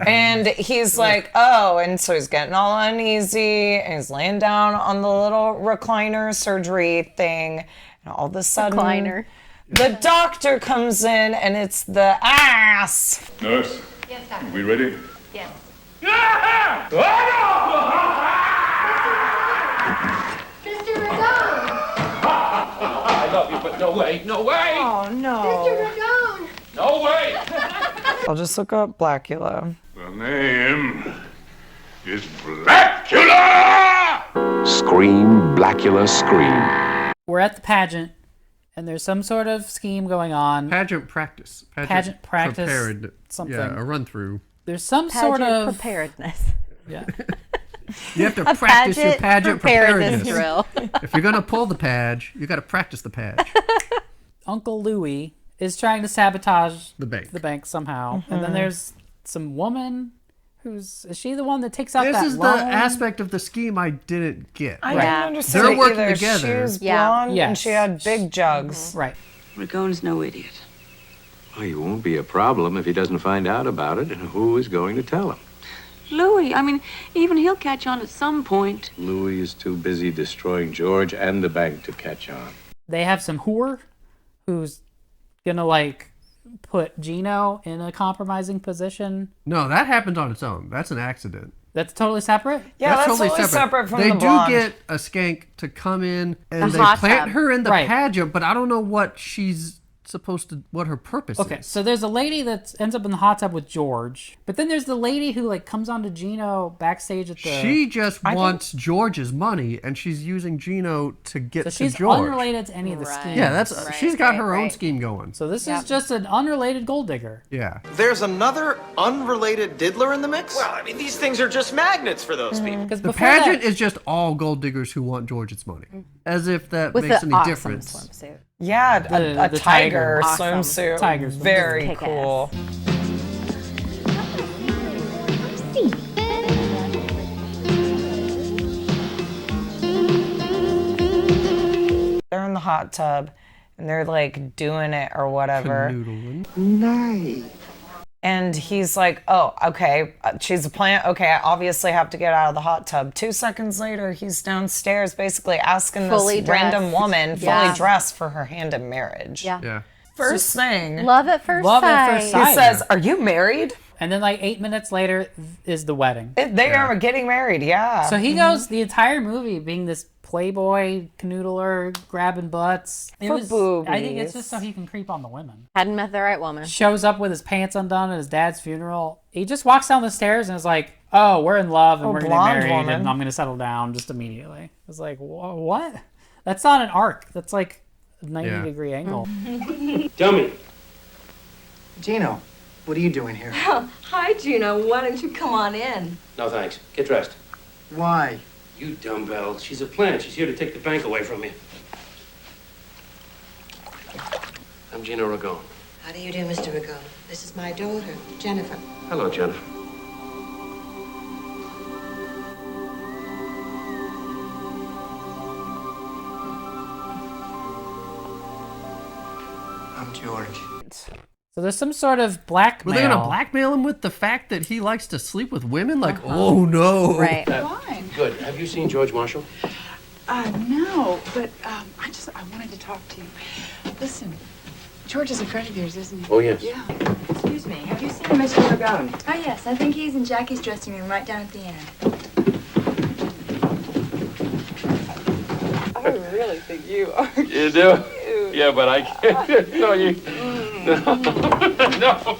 And he's like, "Oh," and so he's getting all uneasy, and he's laying down on the little recliner surgery thing, and all of a sudden, Recliner. the doctor comes in, and it's the ass. Nurse, Yes, doctor. we ready? Yes. Mr. No way, no way! Oh, no. Mr. Ragone! No way! I'll just look up Blackula. The name is Blackula! Scream, Blackula, scream. We're at the pageant, and there's some sort of scheme going on. Pageant practice. Pageant practice. Prepared. Something. Yeah, a run through. There's some Pageant sort of preparedness. Yeah. You have to practice your pageant preparedness. Drill. If you're gonna pull the page, you got to practice the page. Uncle Louie is trying to sabotage the bank somehow, and then there's some woman is she the one that takes out that This is loan? the aspect of the scheme I didn't get. I didn't understand They're it working either. together. She was blonde and she had big jugs. Right. Ragone's no idiot. Well, he won't be a problem if he doesn't find out about it, and who is going to tell him? Louis, I mean, even he'll catch on at some point. Louis is too busy destroying George and the bank to catch on. They have some whore who's gonna put Gino in a compromising position. No, that happened on its own. That's an accident. That's totally separate? Yeah, that's totally separate from they the do blonde. get a skank to come in and The they hot plant tub. her in the Right. pageant, but I don't know what she's supposed to, what her purpose Okay, is. so there's a lady that ends up in the hot tub with George, but then there's the lady who comes onto Gino backstage at the. She just wants George's money, and she's using Gino to get So to she's George. unrelated to any of the schemes. Yeah, she's got her own scheme going. So this is just an unrelated gold digger. Yeah. There's another unrelated diddler in the mix? Well, I mean, these things are just magnets for those people. The pageant is just all gold diggers who want George's money. As if that With makes the any awesome difference. swimsuit. Yeah, a the tiger awesome. swimsuit. Tiger's very Kick-ass. cool. They're in the hot tub and they're doing it or whatever. Nice. And he's like, oh, okay, she's a plant. Okay, I obviously have to get out of the hot tub. 2 seconds later, he's downstairs basically asking Fully this random dressed. woman, Yeah. fully dressed, for her hand in marriage. Yeah. Yeah. First thing. Love at first Love sight. at first sight. He says, are you married? And then 8 minutes later is the wedding. They are getting married, yeah. So he goes the entire movie being this playboy, canoodler, grabbing butts. For I think it's boobies. just so he can creep on the women. Hadn't met the right woman. Shows up with his pants undone at his dad's funeral. He just walks down the stairs and is like, oh, we're in love and we're going to get blonde married woman. and I'm going to settle down just immediately. I was like, what? That's not an arc. That's a 90-degree angle. Tell me. Gino, what are you doing here? Oh, hi, Gino. Why don't you come on in? No, thanks. Get dressed. Why? You dumbbell. She's a plant. She's here to take the bank away from you. I'm Gino Ragone. How do you do, Mr. Ragone? This is my daughter, Jennifer. Hello, Jennifer. I'm George. So there's some sort of blackmail. Were they going to blackmail him with the fact that he likes to sleep with women? Oh no. Right. Fine. Good. Have you seen George Marshall? No, but I wanted to talk to you. Listen, George is a friend of yours, isn't he? Oh, yes. Yeah. Excuse me, have you seen Mr. Ragone? Oh, yes, I think he's in Jackie's dressing room right down at the end. I really think you are You do? cute. Yeah, but I can't. No, you. No. No.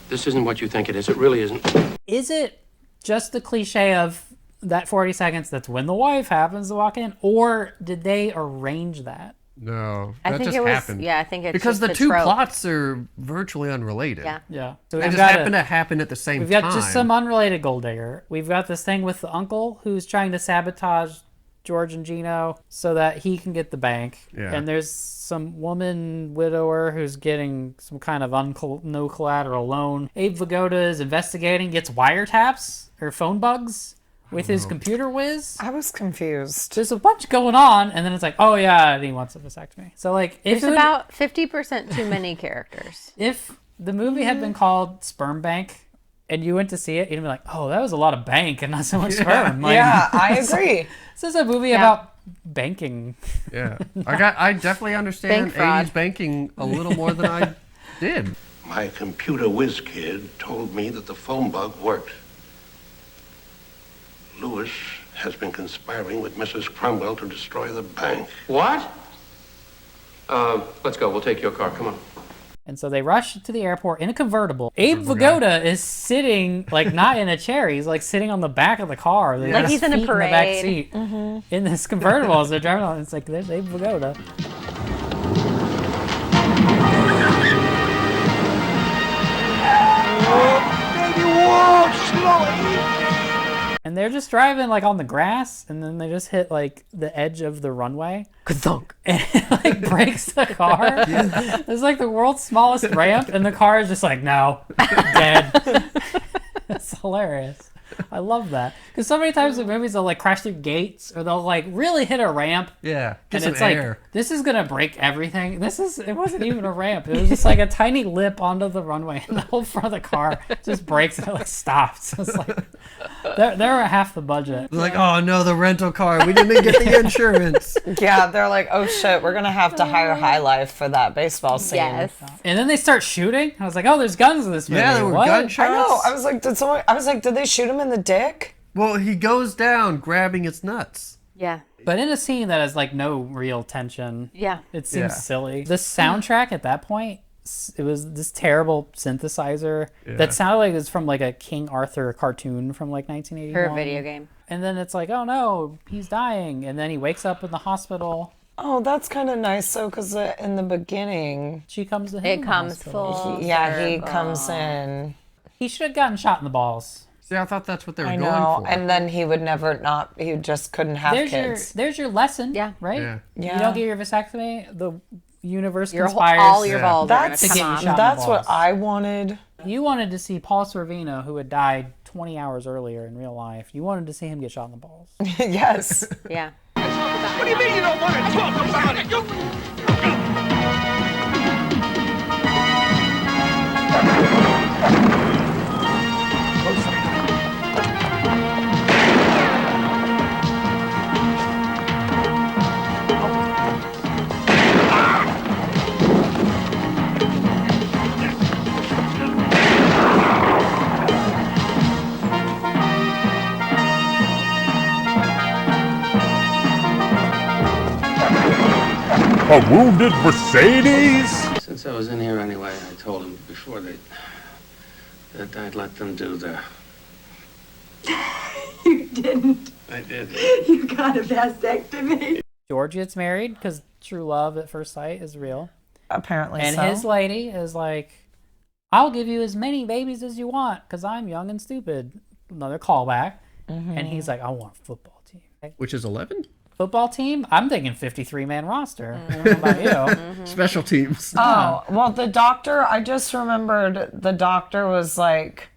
This isn't what you think it is. It really isn't. Is it just the cliche of that 40 seconds that's when the wife happens to walk in? Or did they arrange that? No, I that think just it was. happened. Yeah, I think it's because just the the two trope. plots are virtually unrelated. Yeah. Yeah. So They we've just got happen to happen at the same We've time. got just some unrelated gold digger. We've got this thing with the uncle who's trying to sabotage George and Gino so that he can get the bank. Yeah. And there's some woman widower who's getting some kind of no collateral loan. Abe Vigoda is investigating, gets wiretaps or phone bugs with his computer whiz. I was confused. There's a bunch going on, and then it's like, oh yeah, and he wants a vasectomy. So if There's it would- about 50% too many characters. if the movie had been called Sperm Bank and you went to see it, you'd be like, oh, that was a lot of bank and not so much sperm. Yeah, I agree. This is a movie about banking. Yeah, I definitely understand Bank fraud. 80s banking a little more than I did. My computer whiz kid told me that the phone bug worked. Louis has been conspiring with Mrs. Cromwell to destroy the bank. What? Let's go. We'll take your car. Come on. And so they rush to the airport in a convertible. Abe Vigoda is sitting, like, not in a chair. He's, like, sitting on the back of the car. Like he's in a parade. In the back seat. In this convertible as they're driving on. It's like, there's Abe Vigoda. Baby, whoa, slowly. And they're just driving, like, on the grass, and then they just hit, like, the edge of the runway. Ka-thunk. And it, like, breaks the car. It's like the world's smallest ramp, and the car is just like, no, dead. It's hilarious. I love that. Because so many times in movies, they'll, like, crash through gates, or they'll, like, really hit a ramp. Yeah, and get it's some like, air. this is going to break everything. It wasn't even a ramp. It was just, like, a tiny lip onto the runway, and the whole front of the car just breaks, and it, like, stops. It's like, they're at half the budget. They're like, oh, no, the rental car. We didn't get the insurance. Yeah, they're like, oh, shit, we're going to have to hire High Life for that baseball scene. Yes. And then they start shooting. I was like, oh, there's guns in this movie. Yeah, there were What? gunshots. I know. I was like, did they shoot him in the dick? Well, he goes down grabbing its nuts. Yeah. But in a scene that has, like, no real tension. Yeah. It seems silly. The soundtrack at that point, it was this terrible synthesizer that sounded like it was from, like, a King Arthur cartoon from, like, 1981. Or a video game. And then it's like, oh, no, he's dying. And then he wakes up in the hospital. Oh, that's kind of nice, though, because in the beginning... She comes to him. It comes full he comes in. He should have gotten shot in the balls. See, I thought that's what they were going for. And then he would never he just couldn't have kids. There's your lesson, right? Yeah. You don't get your vasectomy, the universe Your conspires. all your balls are gonna to come get you off. shot in the That's what balls. I wanted. You wanted to see Paul Sorvino, who had died 20 hours earlier in real life. You wanted to see him get shot in the balls. Yes. Yeah. What do you mean you don't want to talk about it? A wounded Mercedes? Since I was in here anyway, I told him before that I'd let them do their... You didn't. I did. You got a vasectomy. George gets married because true love at first sight is real. Apparently and so. his lady is like, I'll give you as many babies as you want because I'm young and stupid. Another callback. And he's like, I want a football team. Which is 11? Football team? I'm thinking 53-man roster. I don't know about you. Special teams. Oh, well, the doctor, I just remembered the doctor was like,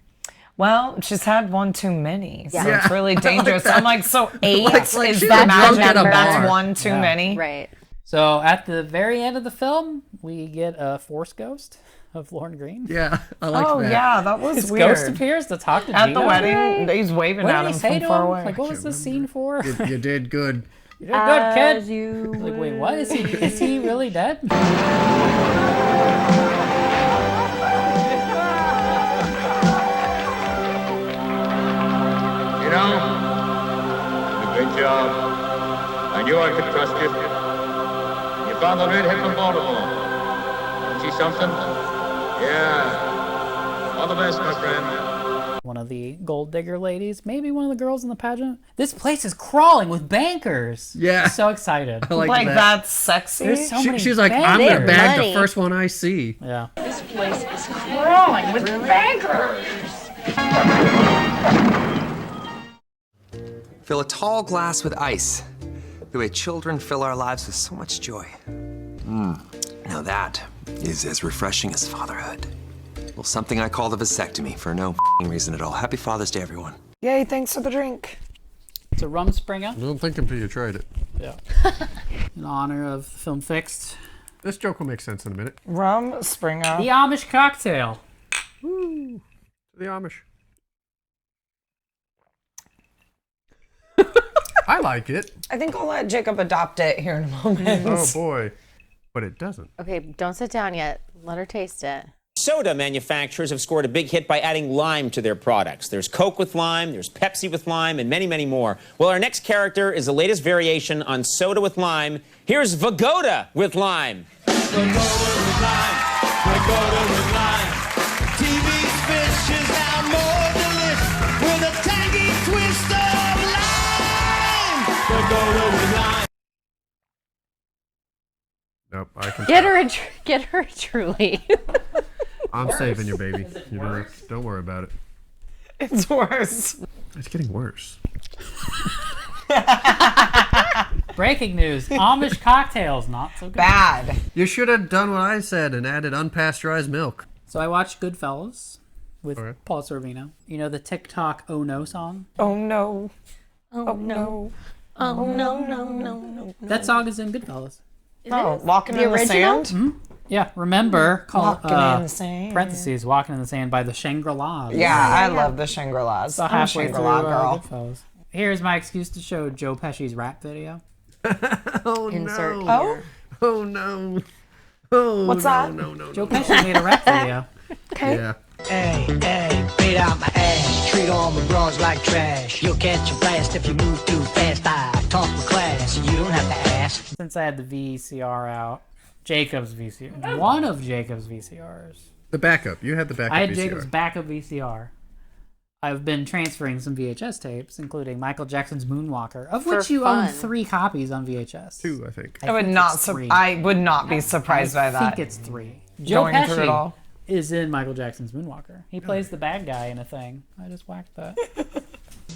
well, she's had one too many, so it's really dangerous. I'm like, so 8 is the magic number? That's one too many? Right. So at the very end of the film, we get a Force ghost of Lauren Green. Yeah, I like that. Oh, yeah, that was His weird. ghost appears to talk to At Gina. the wedding, he's waving What at did him he say from to far him? away. Like, what was this scene for? You did good. You did good, kid. As you Like, wait, what? Is he really dead? You know, you did a great job. I knew I could trust you. You found the redhead from Baltimore. See something? Yeah. All the best, my friend. One of the gold digger ladies, maybe one of the girls in the pageant. This place is crawling with bankers. Yeah. So excited. I like that. That's sexy. There's so many She's like, I'm bankers. going to bag the first one I see. Yeah. This place is crawling with bankers. Fill a tall glass with ice. The way children fill our lives with so much joy. Now that is as refreshing as fatherhood. Well, something I call the vasectomy for no reason at all. Happy Father's Day, everyone. Yay, thanks for the drink. It's a rum Springer. I don't think until you tried it. Yeah. In honor of the film Fixed. This joke will make sense in a minute. Rum Springer. The Amish Cocktail. Woo. The Amish. I like it. I think I'll let Jacob adopt it here in a moment. Oh, boy. But it doesn't. Okay, don't sit down yet. Let her taste it. soda manufacturers have scored a big hit by adding lime to their products. There's Coke with lime, there's Pepsi with lime, and many, many more. Well, our next character is the latest variation on soda with lime. Here's Vigoda with lime. Vigoda with lime. Vigoda with lime. TV's fish is now more delicious with a tangy twist of lime. Vigoda with lime. Nope, I can. Get her a Truly. I'm saving your baby. Don't worry about it. It's worse. It's getting worse. Breaking news: Amish cocktails not so good. Bad. You should have done what I said and added unpasteurized milk. So I watched Goodfellas with Paul Sorvino. You know the TikTok "Oh No" song? Oh no. Oh no. Oh no, no, no, no. That song is in Goodfellas. Oh, Walking in the Sand? Mm-hmm. Yeah, remember, Walking in the Sand. parentheses, Walking in the Sand by the Shangri-Las. Yeah, I love the Shangri-Las. So I'm a halfway Shangri-La through girl. Goodfellas. Here's my excuse to show Joe Pesci's rap video. Oh Insert no. here. Oh no. Oh, What's no, that? No. Joe Pesci made a rap video. Okay. Yeah. Hey, beat out my ass. Treat all my bras like trash. You'll catch a blast if you move too fast. I talk with class. You don't have to ask. Since I had the VCR out, Jacob's VCR. One of Jacob's VCRs. The backup. You had the backup I had VCR. Jacob's backup VCR. I've been transferring some VHS tapes, including Michael Jackson's Moonwalker, of which you own 3 copies on VHS. 2, I think. I would not be surprised by that. I think it's 3. Joe Going through it Pesci all. is in Michael Jackson's Moonwalker. He plays the bad guy in a thing. I just whacked that.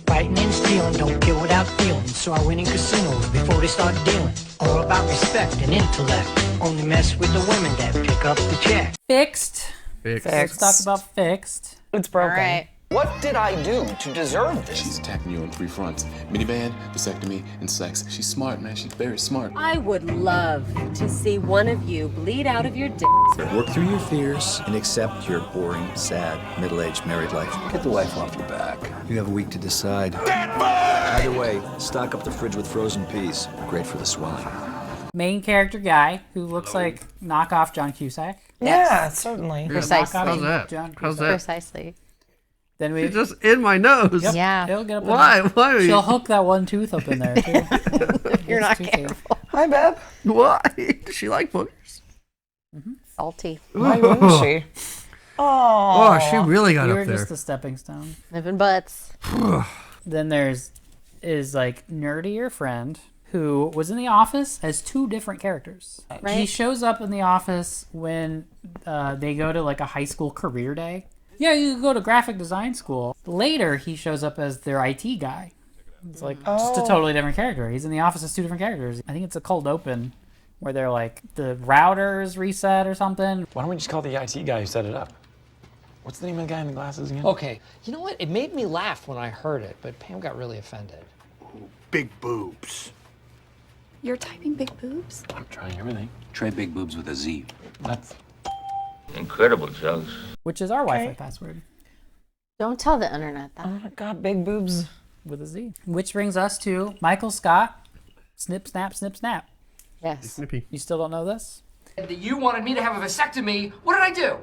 Fighting and stealing don't kill without feeling. So I went in casinos before they start dealing. All about respect and intellect. Only mess with the women that pick up the check. Fixed. Let's talk about Fixed. It's broken. All right. What did I do to deserve this? She's attacking you on 3 fronts. Minivan, vasectomy, and sex. She's smart, man. She's very smart. I would love to see one of you bleed out of your dick. Work through your fears and accept your boring, sad, middle-aged married life. Get the wife off your back. You have a week to decide. Either way, stock up the fridge with frozen peas. Great for the swelling. Main character guy who looks like knockoff John Cusack. Yeah, certainly. Precisely. Knockoff How's that? John How's Cusack. that? Precisely. Then we It's just in my nose. Yep, Yeah. It'll get up in Why? there. Why? She'll hook that one tooth up in there too. You're not It's careful. Hi, babe. Why? Does she like boogers? Salty. Why wouldn't she? Oh, she really got You up were there. just a stepping stone. Living butts. Then there's like nerdier friend who was in the office as 2 different characters. Right. He shows up in the office when they go to like a high school career day. Yeah, you could go to graphic design school. Later, he shows up as their IT guy. It's like just a totally different character. He's in the office as 2 different characters. I think it's a cold open where they're like the routers reset or something. Why don't we just call the IT guy who set it up? What's the name of the guy in the glasses again? Okay, you know what? It made me laugh when I heard it, but Pam got really offended. Big boobs. You're typing big boobs? I'm trying everything. Try big boobs with a Z. That's Incredible, Chugs. Which is our Wi-Fi password. Don't tell the internet that. Oh my god, big boobs. With a Z. Which brings us to Michael Scott. Snip, snap, snip, snap. Yes. Snippy. You still don't know this? That you wanted me to have a vasectomy, what did I do?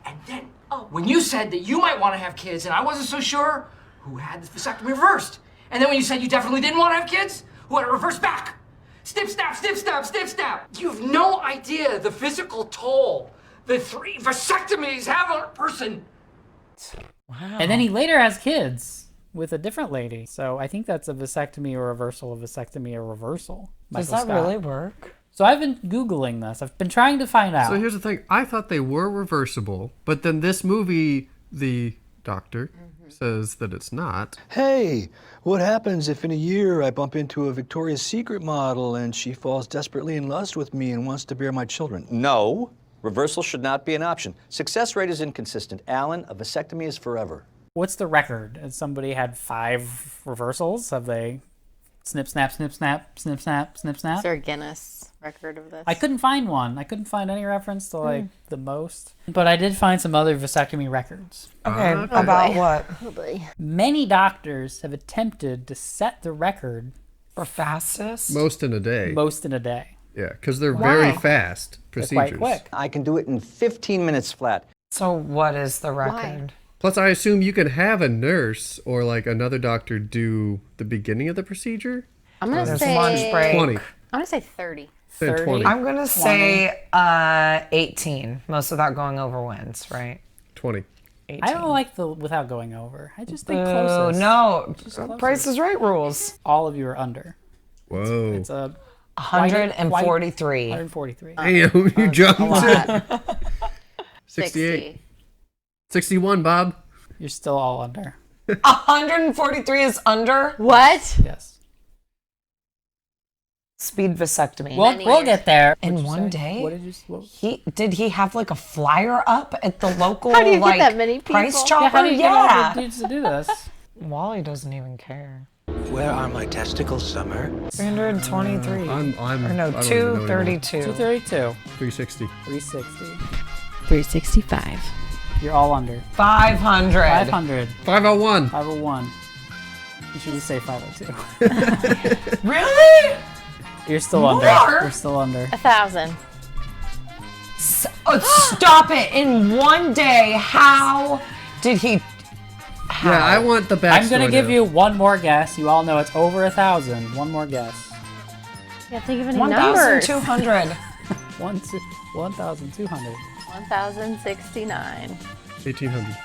And then, when you said that you might want to have kids and I wasn't so sure, who had the vasectomy reversed? And then when you said you definitely didn't want to have kids, who had it reversed back? Snip, snap, snip, snap, snip, snap. You have no idea the physical toll the 3 vasectomies have on a person. Wow. And then he later has kids with a different lady. So I think that's a vasectomy or reversal, a vasectomy or reversal. Does Michael that Scott. really work? So I've been Googling this. I've been trying to find out. So here's the thing. I thought they were reversible, but then this movie, the doctor says that it's not. Hey, what happens if in a year I bump into a Victoria's Secret model and she falls desperately in lust with me and wants to bear my children? No, reversal should not be an option. Success rate is inconsistent. Alan, a vasectomy is forever. What's the record? Has somebody had 5 reversals? Have they snip, snap, snip, snap, snip, snap, snip, snap? Is there a Guinness record of this? I couldn't find one. I couldn't find any reference to like the most. But I did find some other vasectomy records. Okay, about what? Oh boy. Many doctors have attempted to set the record for fastest. Most in a day. Most in a day. Yeah, because they're Why? very fast They're procedures. quite quick. I can do it in 15 minutes flat. So what is the record? Plus, I assume you can have a nurse or like another doctor do the beginning of the procedure. I'm gonna There's say lunch break. 20. I'm gonna say 30. 20. I'm gonna say 18. Most without going over wins, right? 20. 18. I don't like the without going over. I just think Boo, closest. no. Just closest. Price is Right rules. All of you are under. Whoa. It's a 143. 143. Damn, you jumped. A lot. 68. 61, Bob. You're still all under. 143 is under? What? Yes. Speed vasectomy. We'll get there. In one day? What did you say? Did he have like a flyer up at the local How do you like get that many price people? chopper? Yeah, how do you get all the dudes to do this? Wally doesn't even care. Where are my testicles, Summer? 323. I'm or no, I don't even know 232. 232. 360. 360. 365. You're all under. 500. 500. 501. 501. You should just say 502. Really? You're still More? under. You're still under. 1,000. Stop it! In one day, how did he? How? Yeah, I want the backstory. I'm gonna give you one more guess. You all know it's over 1,000. One more guess. Yeah, think of any numbers. 1,200. 1,200. 1,069. 1800.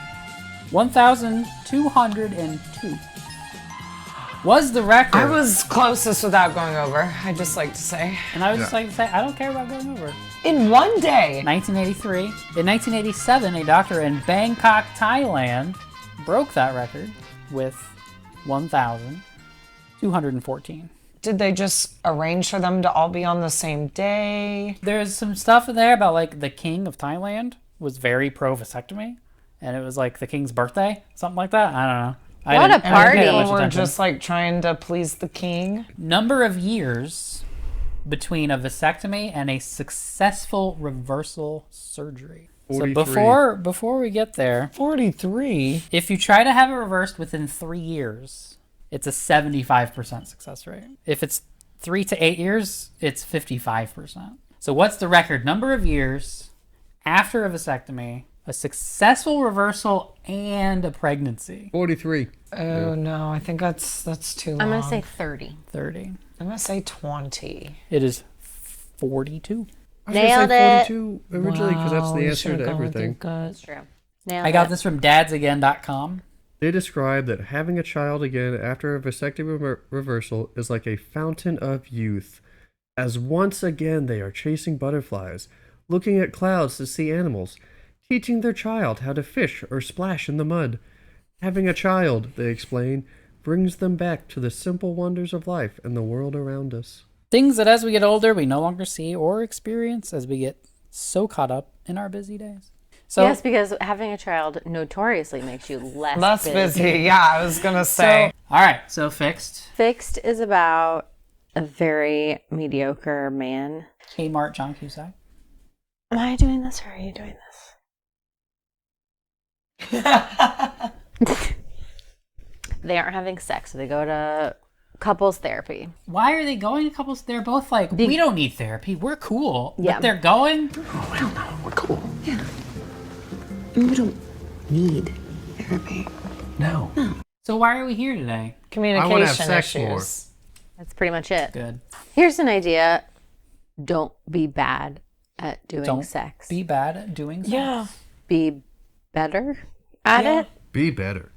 1,202 was the record. I was closest without going over. I just like to say. And I would just like to say, I don't care about going over. In one day. 1983. In 1987, a doctor in Bangkok, Thailand, broke that record with 1,214. Did they just arrange for them to all be on the same day? There's some stuff in there about like the king of Thailand was very pro vasectomy, and it was like the king's birthday, something like that. I don't know. What a party! People were just like trying to please the king. Number of years between a vasectomy and a successful reversal surgery. 43. So before we get there, 43. If you try to have it reversed within 3 years, it's a 75% success rate. If it's 3 to 8 years, it's 55%. So what's the record number of years after a vasectomy, a successful reversal, and a pregnancy? 43. Oh no, I think that's too long. I'm gonna say 30. 30. I'm gonna say 20. It is 42. I was gonna say 42 originally because that's the answer to everything. That's true. Nailed I got this from dadsagain.com. They describe that having a child again after a vasectomy reversal is like a fountain of youth, as once again they are chasing butterflies, looking at clouds to see animals, teaching their child how to fish or splash in the mud. Having a child, they explain, brings them back to the simple wonders of life and the world around us. Things that as we get older, we no longer see or experience as we get so caught up in our busy days. So, yes, because having a child notoriously makes you less busy. Yeah, I was gonna say. All right, so Fixed. Fixed is about a very mediocre man. Kmart John Cusack. Am I doing this or are you doing this? They aren't having sex, so they go to couples therapy. Why are they going to couples? They're both like, we don't need therapy. We're cool. Yeah. But they're going. We're cool. Yeah. We don't need therapy. No. So why are we here today? Communication I want to have sex issues. more. That's pretty much it. Good. Here's an idea. Don't be bad at doing Don't sex. be bad at doing sex. Yeah. Be better at it. Be better.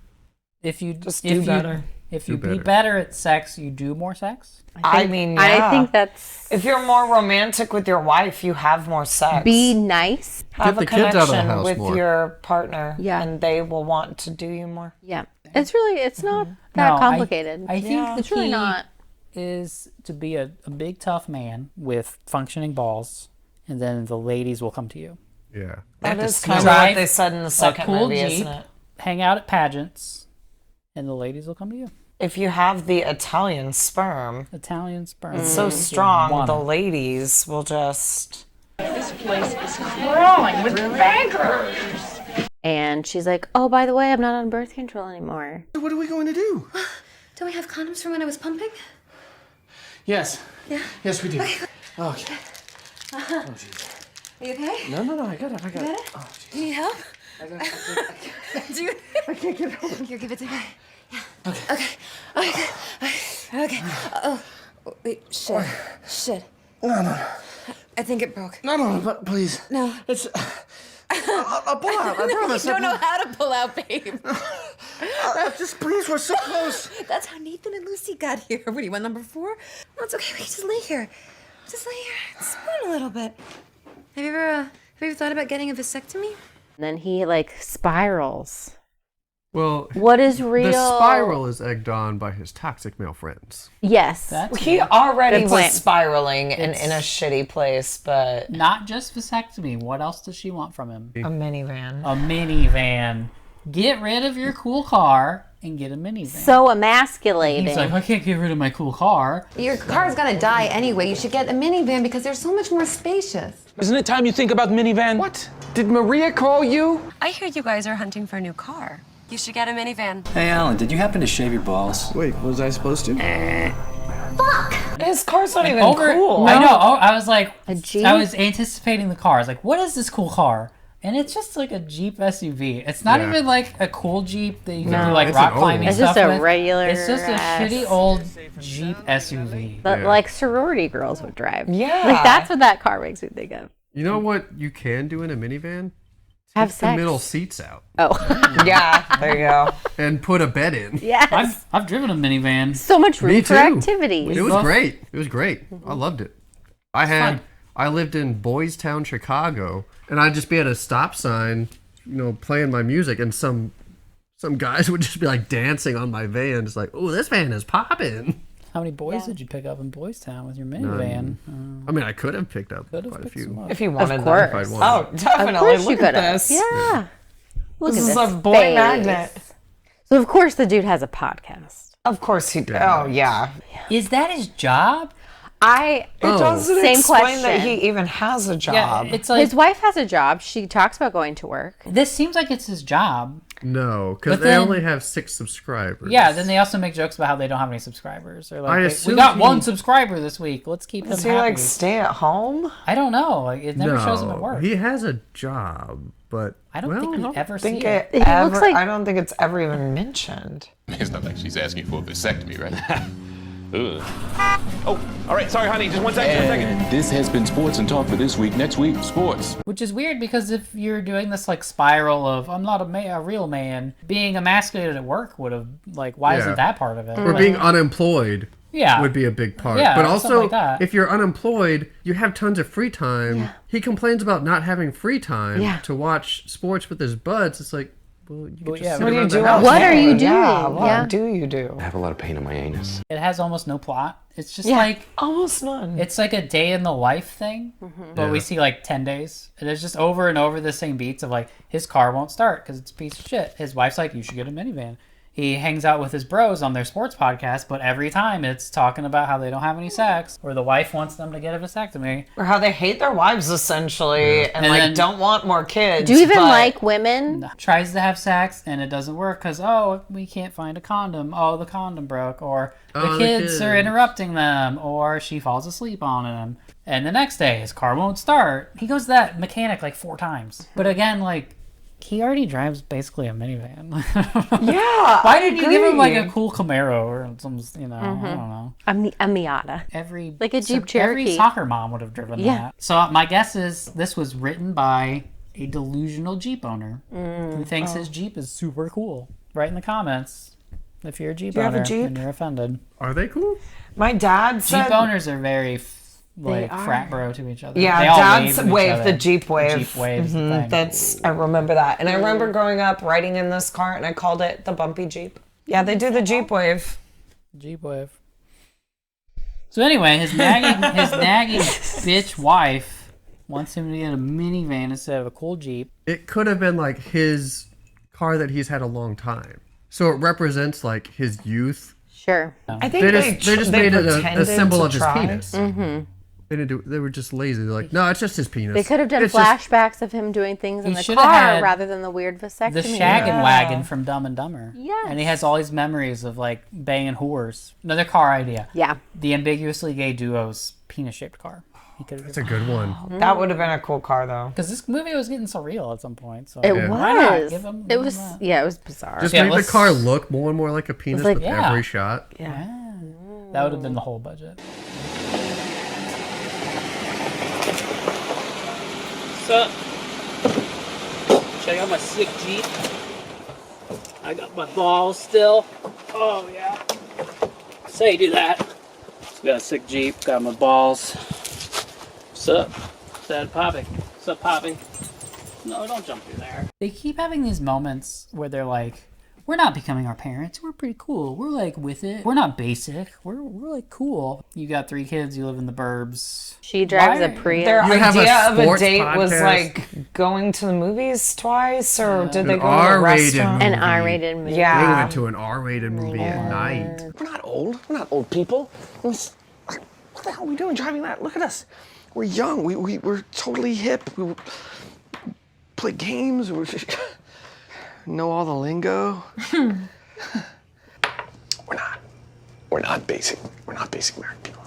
If you Just if do you, better. If Do you be better. better at sex, you do more sex. I mean, yeah. I think that's... If you're more romantic with your wife, you have more sex. Be nice. Have Get a the kids out of the connection house with more. your partner. Yeah. And they will want to do you more. Yeah. It's not that No, complicated. I think it's the really key not. is to be a big tough man with functioning balls, and then the ladies will come to you. Yeah. That is to kind of drive what they said in the A second cool movie, Jeep, isn't it? hang out at pageants, and the ladies will come to you. If you have the Italian sperm, Italian sperm. it's so strong, Want the it. ladies will just... This place is crawling with bankers. And she's like, oh, by the way, I'm not on birth control anymore. What are we going to do? Don't we have condoms from when I was pumping? Yes. Yeah. Yes, we do. Okay. Okay. Oh, jeez. Are you okay? No, I got it. You got it? Oh, You need help? I can't get it. Here, give it to me. Yeah. Okay. Okay. Oh, wait, shit. No. I think it broke. No, but please. No. It's... I'll pull out, I promise. You don't know how to pull out, babe. Just please, we're so close. That's how Nathan and Lucy got here. What do you want, number 4? No, it's okay. We can just lay here. Just lay here and spoon a little bit. Have you ever thought about getting a vasectomy? And then he like spirals. Well, what is real? The spiral is egged on by his toxic male friends. Yes. He already Good was point. spiraling and in a shitty place, but... Not just vasectomy. What else does she want from him? A minivan. A minivan. Get rid of your cool car and get a minivan. So emasculating. He's like, I can't get rid of my cool car. Your car's gonna die anyway. You should get a minivan because they're so much more spacious. Isn't it time you think about minivan? What? Did Maria call you? I hear you guys are hunting for a new car. You should get a minivan. Hey, Alan, did you happen to shave your balls? Wait, was I supposed to? His car's not And even cool. I know. I was like, Jeep? I was anticipating the car. I was like, what is this cool car? And it's just like a Jeep SUV. It's not Yeah. even like a cool Jeep that you can No. do like It's rock an old climbing one. It's stuff just a with. regular It's just a ass- shitty old Jeep SUV. But Yeah. like sorority girls would drive. Yeah. Like that's what that car makes me think of. You know what you can do in a minivan? Have Take sex. the middle seats out Oh. Yeah, there you go. and put a bed in. Yes. I've driven a minivan. So much room Me for too. activities. It was great. It was great. I loved it. I lived in Boys Town, Chicago, and I'd just be at a stop sign, playing my music, and some guys would just be like dancing on my van, just like, oh, this van is popping. How many boys did you pick up in Boys Town with your minivan? I mean, I could have picked up Could have quite a picked few. some up. If you wanted Of course. them. If I'd wanted. Oh, definitely. Of course Look you at could have. this. Yeah. Look This at is this a boy face. magnet. So of course the dude has a podcast. Of course he did. Oh, yeah. Is that his job? It doesn't Same explain that question. he even has a job. Yeah, it's like His wife has a job. She talks about going to work. this seems like it's his job. No, because But they then- only have 6 subscribers. Yeah, then they also make jokes about how they don't have any subscribers. They're I like, we assume got he- 1 subscriber this week. Let's keep Does them he happy. like stay at home? I don't know. Like it never shows him at work. He has a job, but I don't think we ever see Think it. it He ever, looks like- I don't think it's ever even mentioned. It's not like she's asking for a vasectomy, right? Ugh. Oh, all right. Sorry, honey. Just one second. And this has been Sports and Talk for this week. Next week, sports. Which is weird because if you're doing this like spiral of I'm not a real man, being emasculated at work would have like why Yeah. isn't that part of it? or Like, being unemployed Yeah. would be a big part. Yeah, but something also, like that. if you're unemployed, you have tons of free time. He complains about not having free time Yeah. to watch sports with his buds. It's like, well, you could just sit What do you around the do? house. What are you doing? Yeah, what Yeah. do you do? I have a lot of pain in my anus. It has almost no plot. It's just Yeah. like Almost none. it's like a day in the life thing, but we see like 10 days. And it's just over and over the same beats of like his car won't start because it's a piece of shit. His wife's like, you should get a minivan. He hangs out with his bros on their sports podcast, but every time it's talking about how they don't have any sex or the wife wants them to get a vasectomy. Or how they hate their wives essentially and like then- don't want more kids. Do you even but- like women? Tries to have sex and it doesn't work because we can't find a condom. Oh, the condom broke, or the kids are interrupting them, or she falls asleep on him. And the next day his car won't start. He goes to that mechanic like 4 times. But again, like he already drives basically a minivan. Yeah. Why didn't you give him like a cool Camaro or some? I don't know. A Miata. Every Like a Jeep every Cherokee. soccer mom would have driven Yeah. that. So my guess is this was written by a delusional Jeep owner who thinks his Jeep is super cool. Write in the comments if you're a Jeep Do you have a owner Jeep? and you're offended. Are they cool? My dad said Jeep owners are very like are. frat bro to each other. Yeah, They all Dad's at each wave, other. the Jeep wave. Jeep wave is the Mhm, thing. That's I remember that, and I remember growing up riding in this car, and I called it the bumpy Jeep. Yeah, they do the Jeep wave. Jeep wave. So anyway, his nagging bitch wife wants him to get a minivan instead of a cool Jeep. It could have been like his car that he's had a long time. So it represents like his youth. Sure. I think They just made it a pretended symbol to of his try. penis. Mm-hmm. They didn't do. They were just lazy. They're like, no, it's just his penis. They could have done It's just- flashbacks of him doing things in He the should have car had rather than the weird vasectomy. The shaggin' wagon from Dumb and Dumber. Yes. And he has all these memories of like banging whores. Another car idea. Yeah. The ambiguously gay duo's penis-shaped car. That's a good one. That would have been a cool car, though. Because this movie was getting surreal at some point. So It why not? was. Give them It was. that. Yeah, it was bizarre. Just make the car look more and more like a penis like- with Yeah. every shot. Yeah. That would have been the whole budget. What's up? Check out my sick Jeep. I got my balls still. Oh, yeah. Say you do that. Got a sick Jeep, got my balls. What's up? What's that, Poppy? What's up, Poppy? No, don't jump through there. They keep having these moments where they're like, we're not becoming our parents. We're pretty cool. We're like with it. We're not basic. We're like cool. You got 3 kids. You live in the burbs. She drives a Prius. Their You have idea a of a sports date was podcast. like going to the movies twice, or did they An go to a R-rated restaurant? movie. An R-rated movie. They Yeah. went to an R-rated movie at night. We're not old. We're not old people. What the hell are we doing driving that? Look at us. We're young. We're totally hip. We play games. We know all the lingo. We're not basic. We're not basic American people.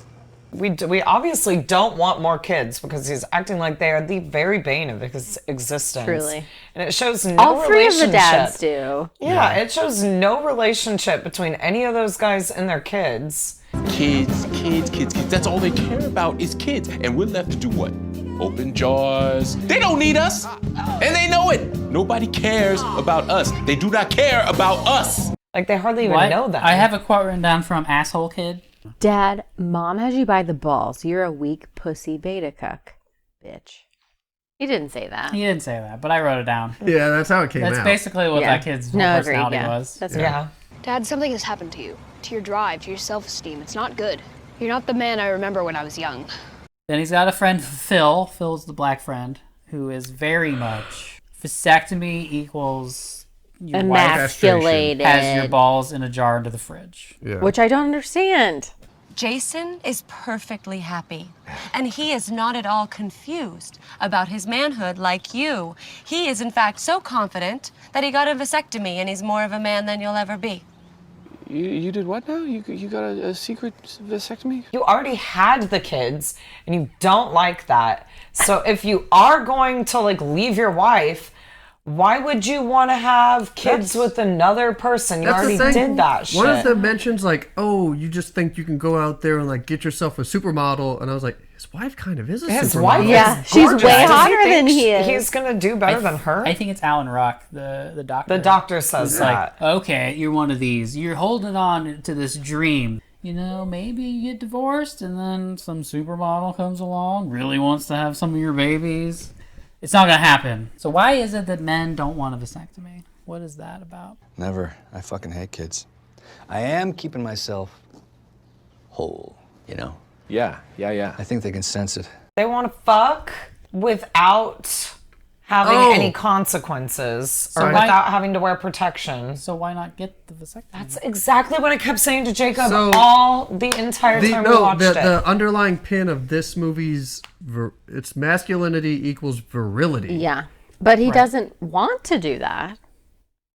We obviously don't want more kids because he's acting like they are the very bane of his existence. Truly. And it shows no All 3 of the relationship. dads do. Yeah, it shows no relationship between any of those guys and their kids. Kids. That's all they care about is kids. And we're left to do what? Open jaws. They don't need us. And they know it. Nobody cares about us. They do not care about us. Like, they hardly even What? know that. I have a quote written down from Asshole Kid. Dad, Mom has you by the balls. You're a weak pussy beta cuck, bitch. He didn't say that. He didn't say that, but I wrote it down. Yeah, that's how it came That's out. basically what Yeah. that kid's whole No, agreed, personality yeah. was. That's Yeah. Dad, something has happened to you, to your drive, to your self-esteem. It's not good. You're not the man I remember when I was young. Then he's got a friend, Phil. Phil's the black friend, who is very much vasectomy equals your wife Emasculated. has your balls in a jar into the fridge. Yeah. Which I don't understand. Jason is perfectly happy, and he is not at all confused about his manhood like you. He is, in fact, so confident that he got a vasectomy, and he's more of a man than you'll ever be. You did what now? You got a secret vasectomy? You already had the kids, and you don't like that. So if you are going to, like, leave your wife, why would you want to have kids with another person? You That's already the thing. did that shit. One of them mentions like, "Oh, you just think you can go out there and like get yourself a supermodel," and I was like, "His wife kind of is a His supermodel." wife Yeah, is she's gorgeous. way Does hotter think than he is. He's gonna do better than her. I think it's Alan Ruck, the doctor. The doctor says He's that. like, okay, you're one of these. You're holding on to this dream. You know, maybe you get divorced and then some supermodel comes along, really wants to have some of your babies. It's not gonna happen. So why is it that men don't want a vasectomy? What is that about? Never. I fucking hate kids. I am keeping myself whole, you know? Yeah. I think they can sense it. They want to fuck without having Oh. any consequences or So why- without having to wear protection. So why not get the vasectomy? That's exactly what I kept saying to Jacob So, all the entire time we watched it. the underlying pin of this movie's its masculinity equals virility. Yeah. But he doesn't want to do that.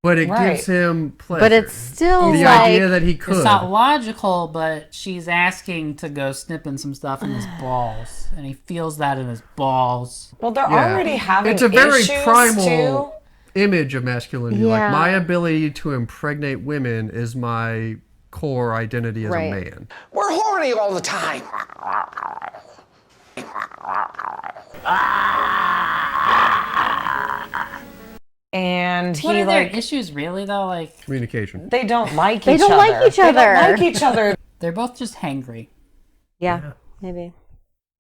But it Right. gives him pleasure. But it's still the like... idea that he could. It's not logical, but she's asking to go snipping some stuff in his balls, and he feels that in his balls. Well, they're Yeah. already having It's a very issues, primal too. image of masculinity. Yeah. Like my ability to impregnate women is my core identity as Right. a man. We're horny all the time. And What he are their like issues really though? Like Communication. they don't like They each don't other. like each They don't other. like each other. they're both just hangry. Yeah, maybe.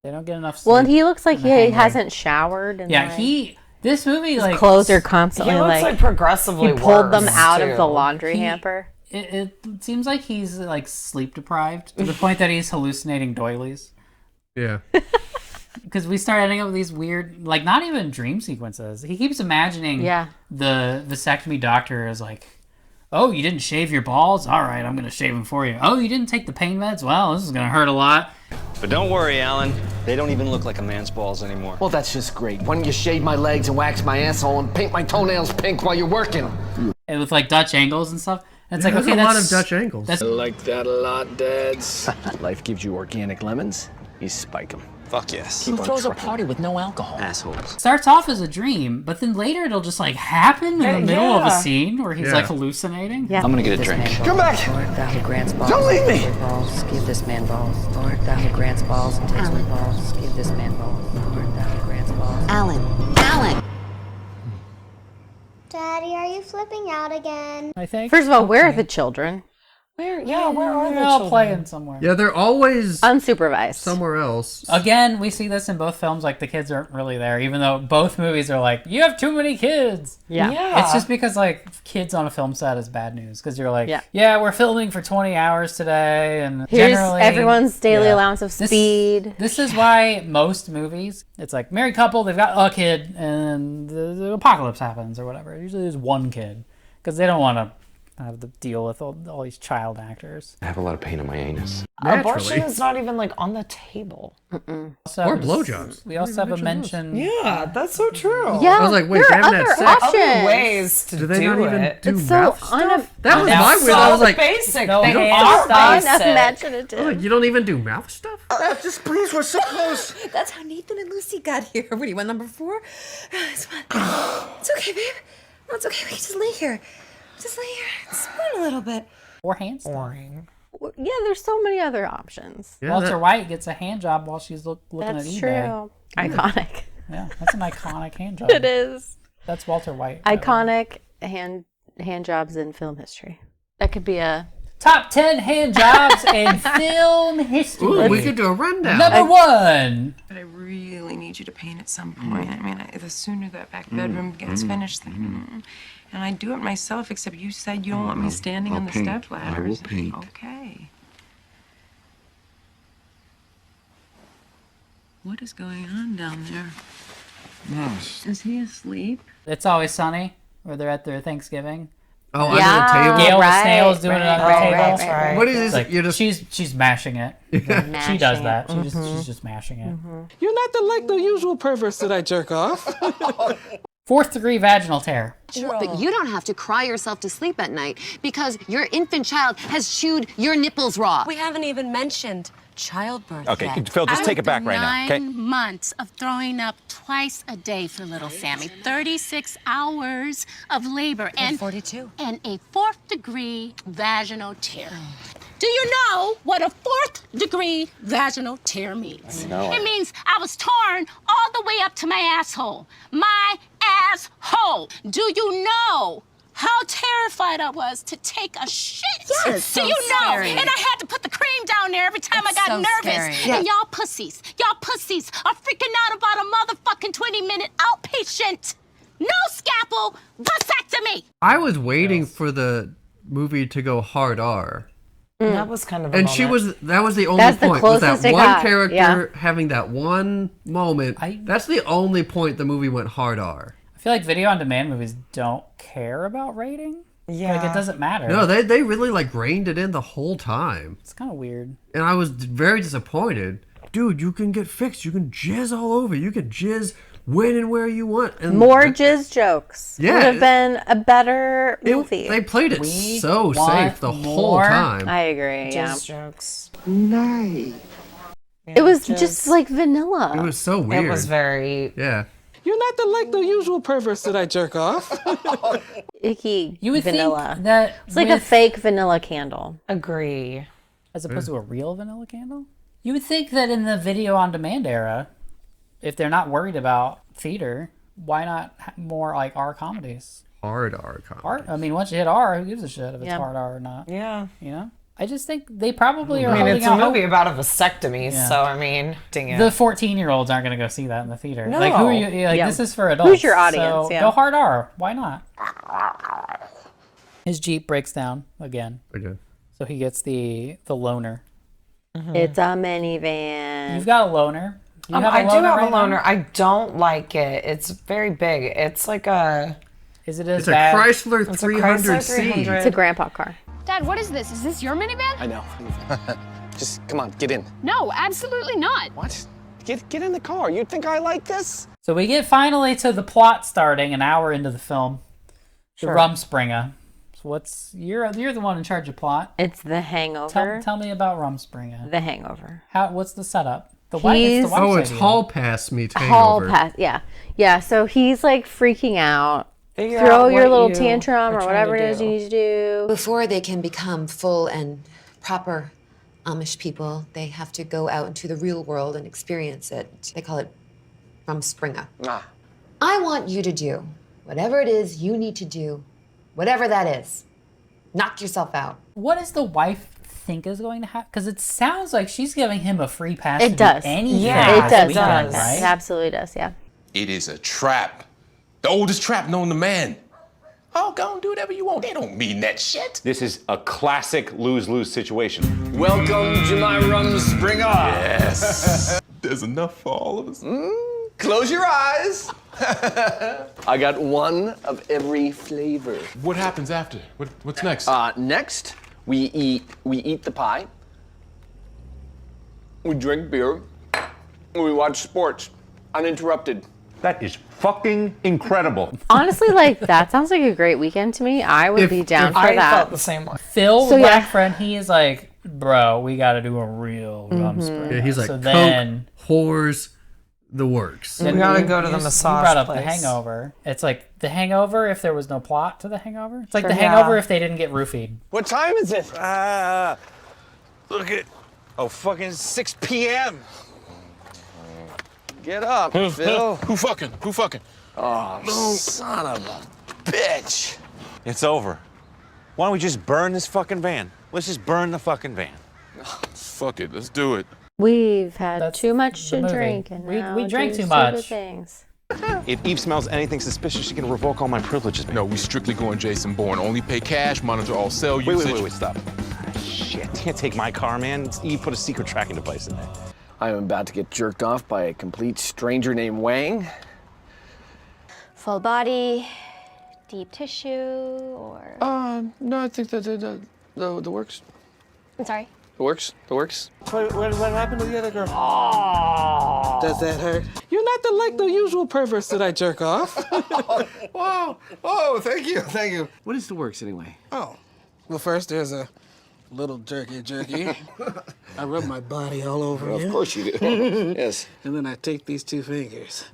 They don't get enough sleep. Well, and he looks like he hangry. hasn't showered. And Yeah, like, this movie his like clothes are He constantly looks like like... progressively He pulled them worse, out of the too. laundry He- hamper. It seems like he's like sleep deprived to the point that he's hallucinating doilies. Yeah. Because we start ending up with these weird, like not even dream sequences. He keeps imagining Yeah. the vasectomy doctor is like, oh, you didn't shave your balls? All right, I'm going to shave them for you. Oh, you didn't take the pain meds? Well, this is going to hurt a lot. But don't worry, Alan. They don't even look like a man's balls anymore. Well, that's just great. Why don't you shave my legs and wax my asshole and paint my toenails pink while you're working? And with like Dutch angles and stuff. And it's like, There's okay, a lot that's of Dutch angles. That's I like that a lot, dads. Life gives you organic lemons. You spike them. Fuck yes. Who throws a party with no alcohol? Assholes. Starts off as a dream, but then later it'll just like happen in the middle of a scene where he's like hallucinating. I'm gonna get a drink. Come back! Lord, thou who grants balls. Don't leave me! Balls, give this man balls. Lord, thou who grants balls and takes away balls. Give this man balls. Lord, thou who grants balls. Alan. Daddy, are you flipping out again? I think. First of all, where are the children? Where are the They're all children? playing somewhere. Yeah, they're always unsupervised somewhere else. Again, we see this in both films. Like the kids aren't really there, even though both movies are like, you have too many kids. Yeah. It's just because like kids on a film set is bad news because you're like, Yeah. we're filming for 20 hours today, and Here's generally everyone's daily allowance of speed. This is why most movies, it's like married couple, they've got a kid, and the apocalypse happens or whatever. Usually there's one kid because they don't want to have to deal with all these child actors. I have a lot of pain in my anus. Abortion is not even like on the table. Also, Or blowjobs. We also have a mention. Yeah, that's so true. Yeah, I was like, wait, there they are haven't had other sex. options. Other ways to Do they not even it. do It's mouth so stuff? That was That's my weird. I was so like, basic. no, They they are are basic. Unimaginative. I was like, you don't even do mouth stuff? Just please, we're so close. That's how Nathan and Lucy got here. What do you want, number 4? It's fine. It's okay, babe. No, it's okay. We can just lay here. Just lay here and spoon a little bit. Or hand stuff. Boring. Yeah, there's so many other options. Yeah, Walter that- White gets a hand job while she's looking That's at eBay. true. Iconic. Yeah, that's an iconic hand job. It is. That's Walter White. by the way. Iconic hand jobs in film history. That could be a Top 10 hand jobs in film history. Ooh, we could do a rundown. Number 1. But I really need you to paint at some point. I mean, the sooner that back bedroom gets finished, and I do it myself, except you said you don't want me standing on the step ladders. I will paint. Okay. What is going on down there? Mouse. Is he asleep? It's Always Sunny, where they're at their Thanksgiving. Oh, under the table? Gail the right, Snail is doing it under the table. right. What is this? Like, You're just... she's mashing it. She does that. She's just mashing it. You're not like the usual perverts that I jerk off. 4th degree vaginal tear. But you don't have to cry yourself to sleep at night because your infant child has chewed your nipples raw. We haven't even mentioned childbirth Okay, yet. Phil, just take it back right now, okay? 9 months of throwing up twice a day for little Sammy. 36 hours of labor and 42. And a 4th degree vaginal tear. Do you know what a 4th degree vaginal tear means? No. It means I was torn all the way up to my asshole. My asshole. Do you know how terrified I was to take a shit? Yes, Do so you know? scary. And I had to put the cream down there every time It's I got so nervous. scary. And y'all pussies are freaking out about a motherfucking 20-minute outpatient. No scalpel vasectomy. I was waiting for the movie to go hard R. That was kind of a And moment. that was the only That's the point. Was that closest it one got, character having that one moment. That's the only point the movie went hard R. I feel like video on demand movies don't care about rating. Yeah. Like it doesn't matter. No, they really like reined it in the whole time. It's kind of weird. And I was very disappointed. Dude, you can get fixed. You can jizz all over. You can jizz when and where you want. And more jizz jokes. Yeah, Would have been a better movie. They played it so safe the whole time. I agree. Yeah. Jizz jokes. Nice. It was just like vanilla. It was so weird. It was very... Yeah. You're not like the usual perverts that I jerk off. Icky You would vanilla. think that It's like a with- fake vanilla candle. Agree. as opposed to a real vanilla candle. You would think that in the video on demand era, if they're not worried about theater, why not more like R comedies? Hard R comedy. R. I mean, once you hit R, who gives a shit if it's Yeah. hard R or not? Yeah. You know. I just think they probably are. I mean, holding it's a out movie hope. about a vasectomy, Yeah. so I mean, dang it. The 14-year-olds aren't going to go see that in the theater. No. Like, who are you? Like, Yeah. this is for adults. Who's your audience? So Yeah. Go hard R. Why not? His Jeep breaks down again. Okay. So he gets the loaner. It's a minivan. You've got a loaner. You have a I do loaner have right a now? loaner. I don't like it. It's very big. It's like a... Is it as It's a bad? Chrysler It's a 300C. 300. It's a grandpa car. Dad, what is this? Is this your minivan? I know. Just come on, get in. No, absolutely not. What? Get in the car. You think I like this? So we get finally to the plot starting an hour into the film. The Sure. Rumspringa. So what's you're the one in charge of plot. It's The Hangover. Tell me about Rumspringa. The Hangover. What's the setup? The wife, it's the wife's Oh, it's idea. hall pass me hangover. wife's It's idea. hall pass meets Hall hangover. pass. Yeah. So he's like freaking out. Figure Throw out your what little you tantrum are or trying whatever to it is do. you need to do. Before they can become full and proper Amish people, they have to go out into the real world and experience it. They call it rumspringa. I want you to do whatever it is you need to do, whatever that is. Knock yourself out. What does the wife think is going to happen? Because it sounds like she's giving him a free pass to It does. do anything. Yeah, it this does. weekend, It right? absolutely does. Yeah. It is a trap. The oldest trap known to man. Oh, go and do whatever you want. They don't mean that shit. This is a classic lose-lose situation. Welcome to my rumspringa. Yes. There's enough for all of us. Close your eyes. I got one of every flavor. What happens after? What's next? Next, we eat the pie. We drink beer. And we watch sports, uninterrupted. That is fucking incredible. Honestly, like that sounds like a great weekend to me. I would be down for I that. felt the same way. Phil, So, the yeah. black friend, he is like, bro, we got to do a real rumspringa. Yeah, he's like, so Coke, then whores, the works. We gotta go to the you massage brought up place. The Hangover. It's like The Hangover if there was no plot to The Hangover. It's like Sure. The Hangover if they didn't get roofied. What time is it? Look at, fucking 6 p.m. Get up, Phil. Who fucking? Oh, son of a bitch. It's over. Why don't we just burn this fucking van? Let's just burn the fucking van. Fuck it, let's do it. We've had too much the to movie. drink, and We now drank do too stupid much. Things. If Eve smells anything suspicious, she can revoke all my privileges, man. No, we strictly going Jason Bourne. Only pay cash, monitor all cell usage. Wait, stop. Shit, can't take my car, man. Eve put a secret tracking device in there. I am about to get jerked off by a complete stranger named Wang. Full body, deep tissue, or. No, I think the works. I'm sorry. The works. What happened to the other girl? Oh. Does that hurt? You're not the usual perverts that I jerk off. Wow. Oh, thank you. What is the works anyway? Oh. Well, first there's a little jerky. I rub my body all over Well, you. of course you do. Yes. And then I take these two fingers.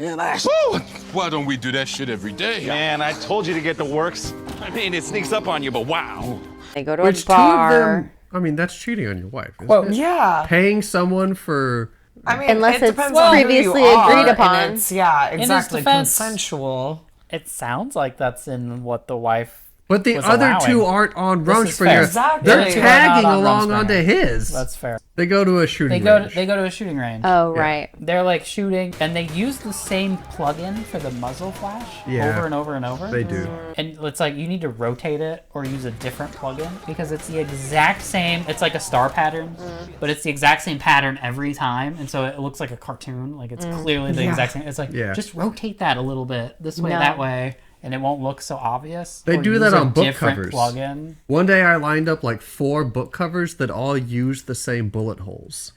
And I... Woo! Why don't we do that shit every day? Man, I told you to get the works. I mean, it sneaks up on you, but wow. They go to Which a two of bar. them? I mean, that's cheating on your wife. Isn't Well, it? Yeah. Paying someone for. I mean, Unless it it's depends on who previously you are, agreed upon. And it's, yeah, his exactly. defense- Consensual. It sounds like that's in what the wife But the was other allowing. two aren't on This is fair. Rumspringa. Exactly. They're The other two are not tagging on along Rumspringa. onto his. That's fair. They go to a shooting range. They go to a shooting range. Oh, right. They're like shooting, and they use the same plug-in for the muzzle flash Yeah. over and over and over. They do. And it's like you need to rotate it or use a different plug-in because it's the exact same. It's like a star pattern, but it's the exact same pattern every time, and so it looks like a cartoon. Like it's clearly the exact same. It's like just rotate that a little bit this way, that way, and it won't look so obvious. They Or do use that a on book different covers. Plug-in. One day I lined up like 4 book covers that all use the same bullet holes.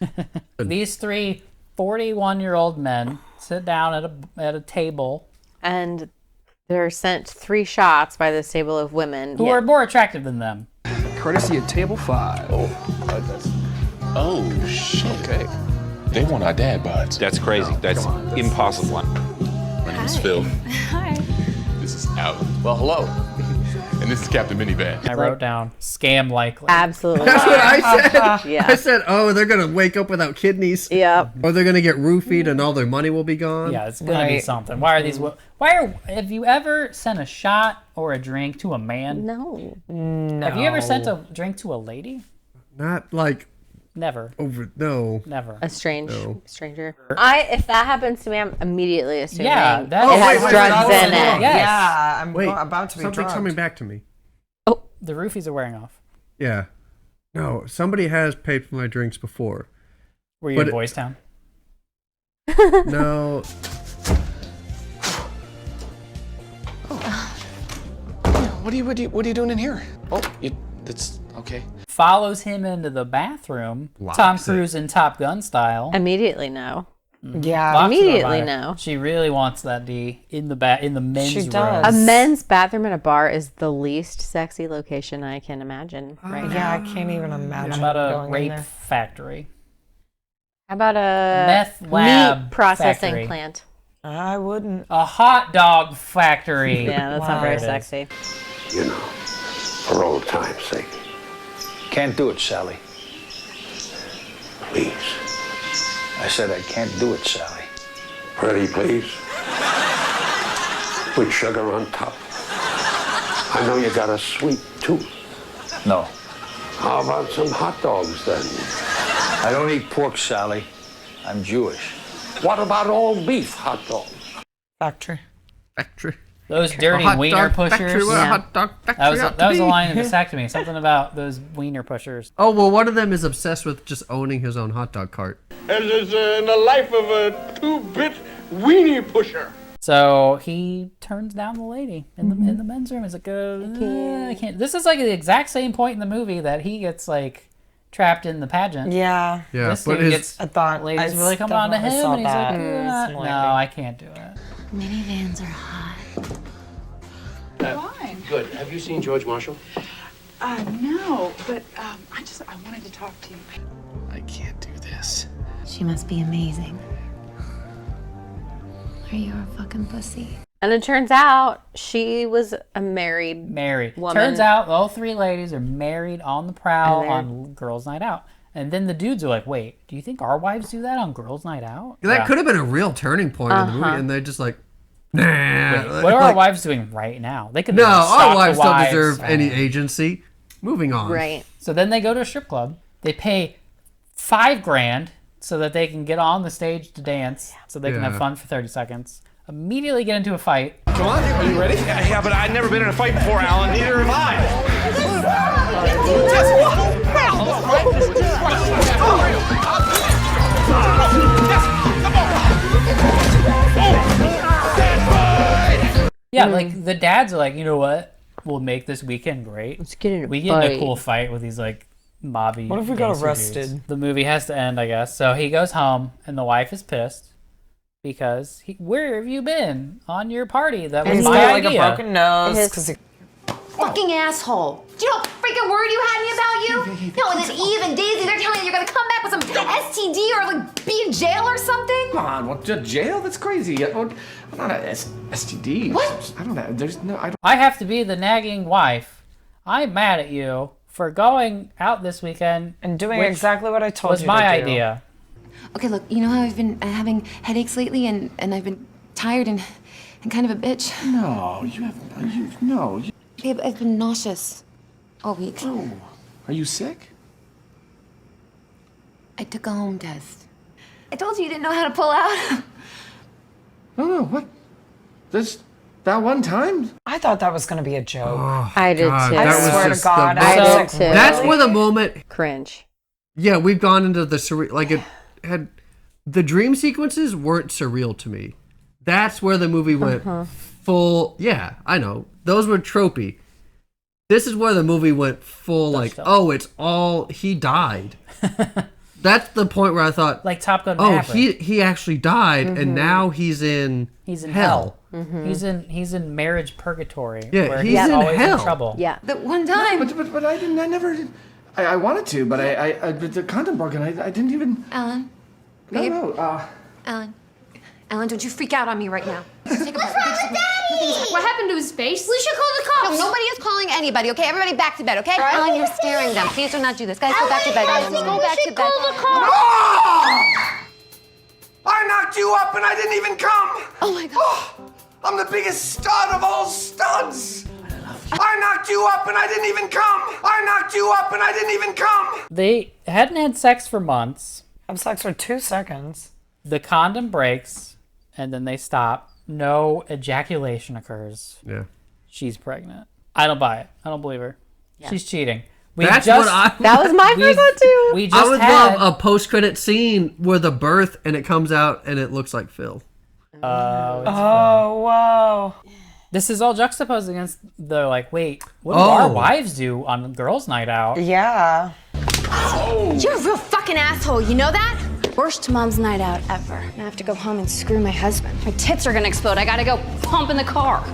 These 3 41-year-old men sit down at a table And they're sent 3 shots by this table of women. who are more attractive than them. Courtesy of table 5. Oh, shit. Okay. They want our dad bods. That's crazy. That's impossible. My name's Phil. Hi. This is Alan. Well, hello. And this is Captain Minivan. I wrote down scam likely. Absolutely. That's what I said. Yeah. I said, oh, they're going to wake up without kidneys. Yep. Or they're going to get roofied and all their money will be gone. Yeah, it's gonna be something. Why are these? Have you ever sent a shot or a drink to a man? No. Have you ever sent a drink to a lady? Not like Never. no. Never. A No. stranger. If that happens to me, I'm immediately assuming Yeah, it that's- has wait, drugs wait, in wait, it. wait. Yes. Yeah, I'm Wait, about to be something's drugged. coming back to me. The roofies are wearing off. Yeah. No, somebody has paid for my drinks before. Were you But in it- Boys Town? No. What are you doing in here? Oh, that's okay. Follows him into the bathroom. Locks Tom it. Cruise in Top Gun style. Immediately no. Yeah. Locks it Immediately on her. no. She really wants that D in the men's She room. does. A men's bathroom in a bar is the least sexy location I can imagine right now. Yeah, I can't even imagine How about a going in rape there. factory? How about a meth lab meat processing factory. plant? I wouldn't. A hot dog factory. Yeah, that's not very sexy. You know, for old time's sake. Can't do it, Sally. Please. I said I can't do it, Sally. Pretty please. With sugar on top. I know you got a sweet tooth. No. How about some hot dogs then? I don't eat pork, Sally. I'm Jewish. What about all beef hot dogs? Factory. Those dirty hot wiener dog factory, pushers. what a hot dog factory That was ought to that was a be. line in Vasectomy. Something about those wiener pushers. Oh, well, one of them is obsessed with just owning his own hot dog cart. As is in the life of a 2-bit weenie pusher. So he turns down the lady in the men's room. He's like, I can't. This is like the exact same point in the movie that he gets like trapped in the pageant. Yeah. Yeah, This but dude gets I thought ladies I really coming on to him, definitely and he's saw like, that. no, I can't do it. Minivans are hot. Why? Good. Have you seen George Marshall? No, but I wanted to talk to you. I can't do this. She must be amazing. Are you a fucking pussy? And it turns out she was a married woman. Turns out all three ladies are married on the prowl And they're- on girls' night out. And then the dudes are like, wait, do you think our wives do that on girls' night out? That could have been a real turning point in the movie, and they're just like, nah. Wait, what are our wives doing right now? They could No, stalk our the wives don't wives. deserve any agency. Moving on. Right. So then they go to a strip club. They pay $5,000 so that they can get on the stage to dance, so they can have Yeah. fun for 30 seconds. Immediately get into a fight. Come on, are you ready? Yeah, but I've never been in a fight before, Alan. Neither have I. Yeah, like the dads are like, you know what? We'll make this weekend great. Let's get in a We get in a fight. cool fight with these like mobby. What if we got gangster arrested? dudes. The movie has to end, I guess. So he goes home, and the wife is pissed because where have you been on your party? That was He's my got like idea. a broken nose because he. Fucking asshole. Do you know what freaking word you had me about you? No, and then Eve and Daisy, they're telling you you're gonna come back with some STD or like be in jail or something? Come on, what, jail? That's crazy. I'm not a STD. What? I don't know. There's no. I don't. I have to be the nagging wife. I'm mad at you for going out this weekend and doing which exactly what I told was you my to do. idea. Okay, look, you know how I've been having headaches lately and I've been tired and kind of a bitch? No, you have. No. Babe, I've been nauseous all week. Oh, are you sick? I took a home test. I told you you didn't know how to pull out. No, what? That one time? I thought that was gonna be a joke. I did God, too. that I was swear to just God, the I most- was like, That's really? where the moment. Cringe. Yeah, we've gone into the surreal. Like it had, the dream sequences weren't surreal to me. That's where the movie went full. Yeah, I know those were tropey. This is where the movie went full. Like, oh, it's all he died. That's the point where I thought, like Top Gun. oh, Maverick. he actually died, and now he's in hell. Mm-hmm. He's in marriage purgatory. Yeah, where he's in always hell. in trouble. Yeah. That one time. But I didn't. I never. I wanted to, but but the condom broke, and I didn't even. Alan. No, Babe. no. Alan, don't you freak out on me right now. What's wrong with Daddy? What happened to his face? We should call the cops. No, nobody is calling anybody, okay? Everybody back to bed, okay? Alan, you're scaring them. Please do not do this. Guys, go back to bed. Guys, Go back to bed. I knocked you up, and I didn't even come. Oh my God. I'm the biggest stud of all studs. I knocked you up, and I didn't even come. I knocked you up, and I didn't even come. They hadn't had sex for months. Have sex for 2 seconds. The condom breaks, and then they stop. No ejaculation occurs. Yeah. She's pregnant. I don't buy it. I don't believe her. Yeah. She's cheating. That's what I. That was my first one too. We just I would had, love a post-credit scene where the birth and it comes out and it looks like Phil. Oh, whoa. This is all juxtaposed against the like, wait, what do our wives do on girls' night out? Yeah. You're a real fucking asshole, you know that? Worst mom's night out ever. I have to go home and screw my husband. My tits are gonna explode. I gotta go pump in the car.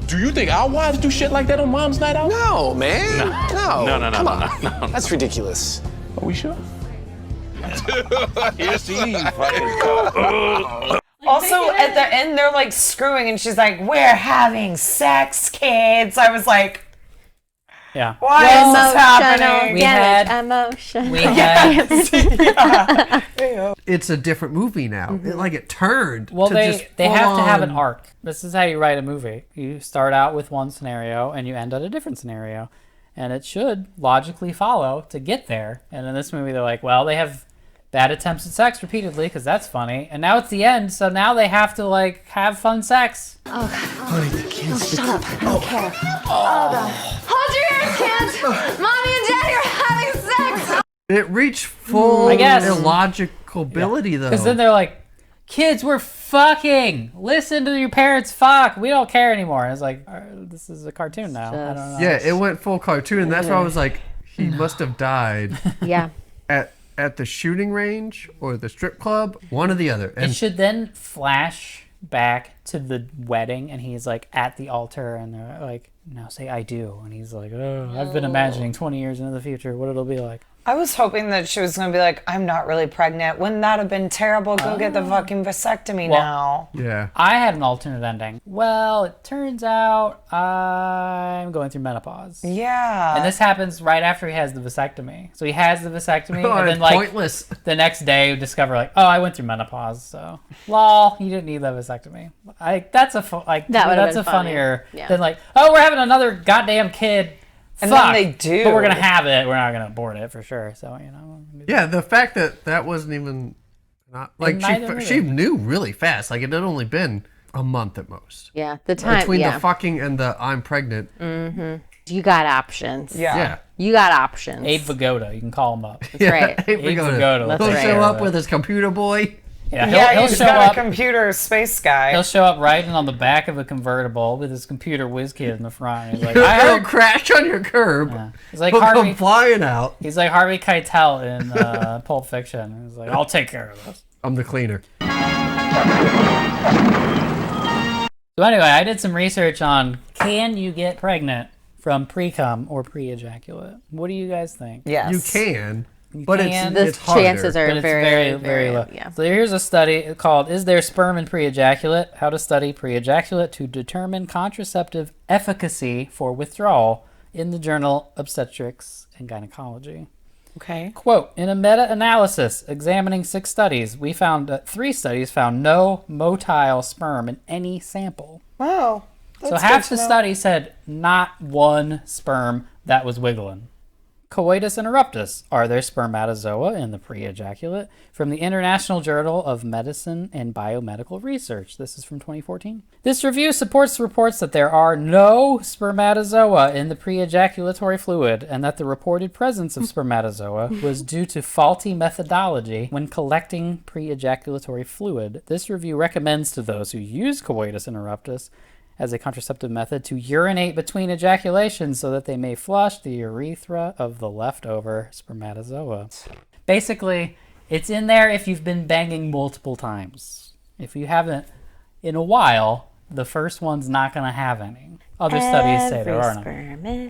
Do you think our wives do shit like that on mom's night out? No, man. No. No. Come on. That's ridiculous. Are we sure? Here's to you, fucking. Also, at the end, they're like screwing, and she's like, "We're having sex, kids." I was like, Yeah. "Why is this happening?" We had emotion. We had. It's a different movie now. It turned. Well, to they just have to have an full-on- arc. This is how you write a movie. You start out with one scenario and you end at a different scenario, and it should logically follow to get there. And in this movie, they're like, well, they have bad attempts at sex repeatedly because that's funny, and now it's the end, so now they have to like have fun sex. Oh, shut up. I don't care. Oh, God. Hold your ears, kids. Mommy and Daddy are having sex. It reached full I guess. illogical ability though. Because then they're like, kids, we're fucking. Listen to your parents fuck. We don't care anymore. And it's like, this is a cartoon now. I don't know. Yeah, it went full cartoon, and that's why I was like, he must have died. Yeah. At the shooting range or the strip club, one or the other. And It should then flash back to the wedding, and he's like at the altar, and they're like, now say I do. And he's like, oh, I've been imagining 20 years into the future what it'll be like. I was hoping that she was going to be like, "I'm not really pregnant." Wouldn't that have been terrible? Go get the fucking vasectomy now. Yeah. I had an alternate ending. Well, it turns out I'm going through menopause. Yeah. And this happens right after he has the vasectomy. So he has the vasectomy, Oh, and then it's like pointless. the next day you discover like, oh, I went through menopause. So, lol, you didn't need that vasectomy. That's a That would've been funnier funnier. than like, oh, we're having another goddamn kid. And Fuck. then they do. But we're gonna have it. We're not gonna abort it for sure. So Yeah, the fact that wasn't even not like neither she movie. knew really fast. Like it had only been a month at most. Yeah, the time Between yeah. the fucking and the I'm pregnant. You got options. Yeah. You got options. Abe Vigoda, you can call him up. That's right. Abe Vigoda. Let's He'll take show care up of with it. his computer boy. Yeah, he'll he's show got up. a computer space guy. He'll show up riding on the back of a convertible with his computer whiz kid in the front. He's like, He'll I heard. crash on your curb. Yeah. He's like He'll Harvey. come flying out. He's like Harvey Keitel in Pulp Fiction. He's like, I'll take care of this. I'm the cleaner. So anyway, I did some research on can you get pregnant from pre-cum or pre-ejaculate? What do you guys think? Yes. You can, You but can. it's harder. chances are But it's very, very low. yeah. So here's a study called "Is There Sperm in Pre-Ejaculate? How to Study Pre-Ejaculate to Determine Contraceptive Efficacy for Withdrawal" in the journal Obstetrics and Gynecology. Okay. Quote, in a meta-analysis examining 6 studies, we found 3 studies found no motile sperm in any sample. Wow. So half the study said not one sperm that was wiggling. Coitus interruptus. Are there spermatozoa in the pre-ejaculate? From the International Journal of Medicine and Biomedical Research. This is from 2014. This review supports reports that there are no spermatozoa in the pre-ejaculatory fluid and that the reported presence of spermatozoa was due to faulty methodology when collecting pre-ejaculatory fluid. This review recommends to those who use coitus interruptus as a contraceptive method to urinate between ejaculations so that they may flush the urethra of the leftover spermatozoa. Basically, it's in there if you've been banging multiple times. If you haven't in a while, the first one's not going to have any. Other studies say there are none.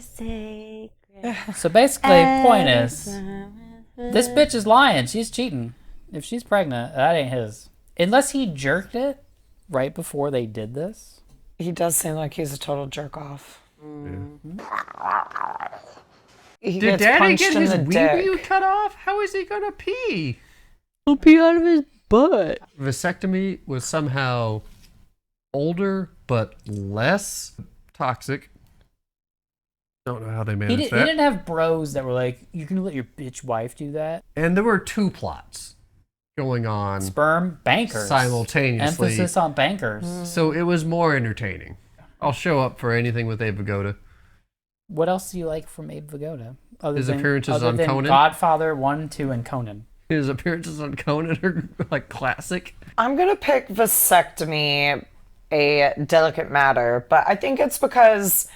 So basically, point is, this bitch is lying. She's cheating. If she's pregnant, that ain't his. Unless he jerked it right before they did this. He does seem like he's a total jerk off. He Did gets Daddy punched get in his the wee-wee dick. cut off? How is he gonna pee? He'll pee out of his butt. Vasectomy was somehow older but less toxic. Don't know how they He managed that. didn't have bros that were like, you can let your bitch wife do that. And there were 2 plots going on. Sperm bankers. Simultaneously. Emphasis on bankers. So it was more entertaining. I'll show up for anything with Abe Vigoda. What else do you like from Abe Vigoda? His appearances other on than Conan? Godfather 1, 2, and Conan. His appearances on Conan are like classic. I'm going to pick vasectomy a delicate matter, but I think it's because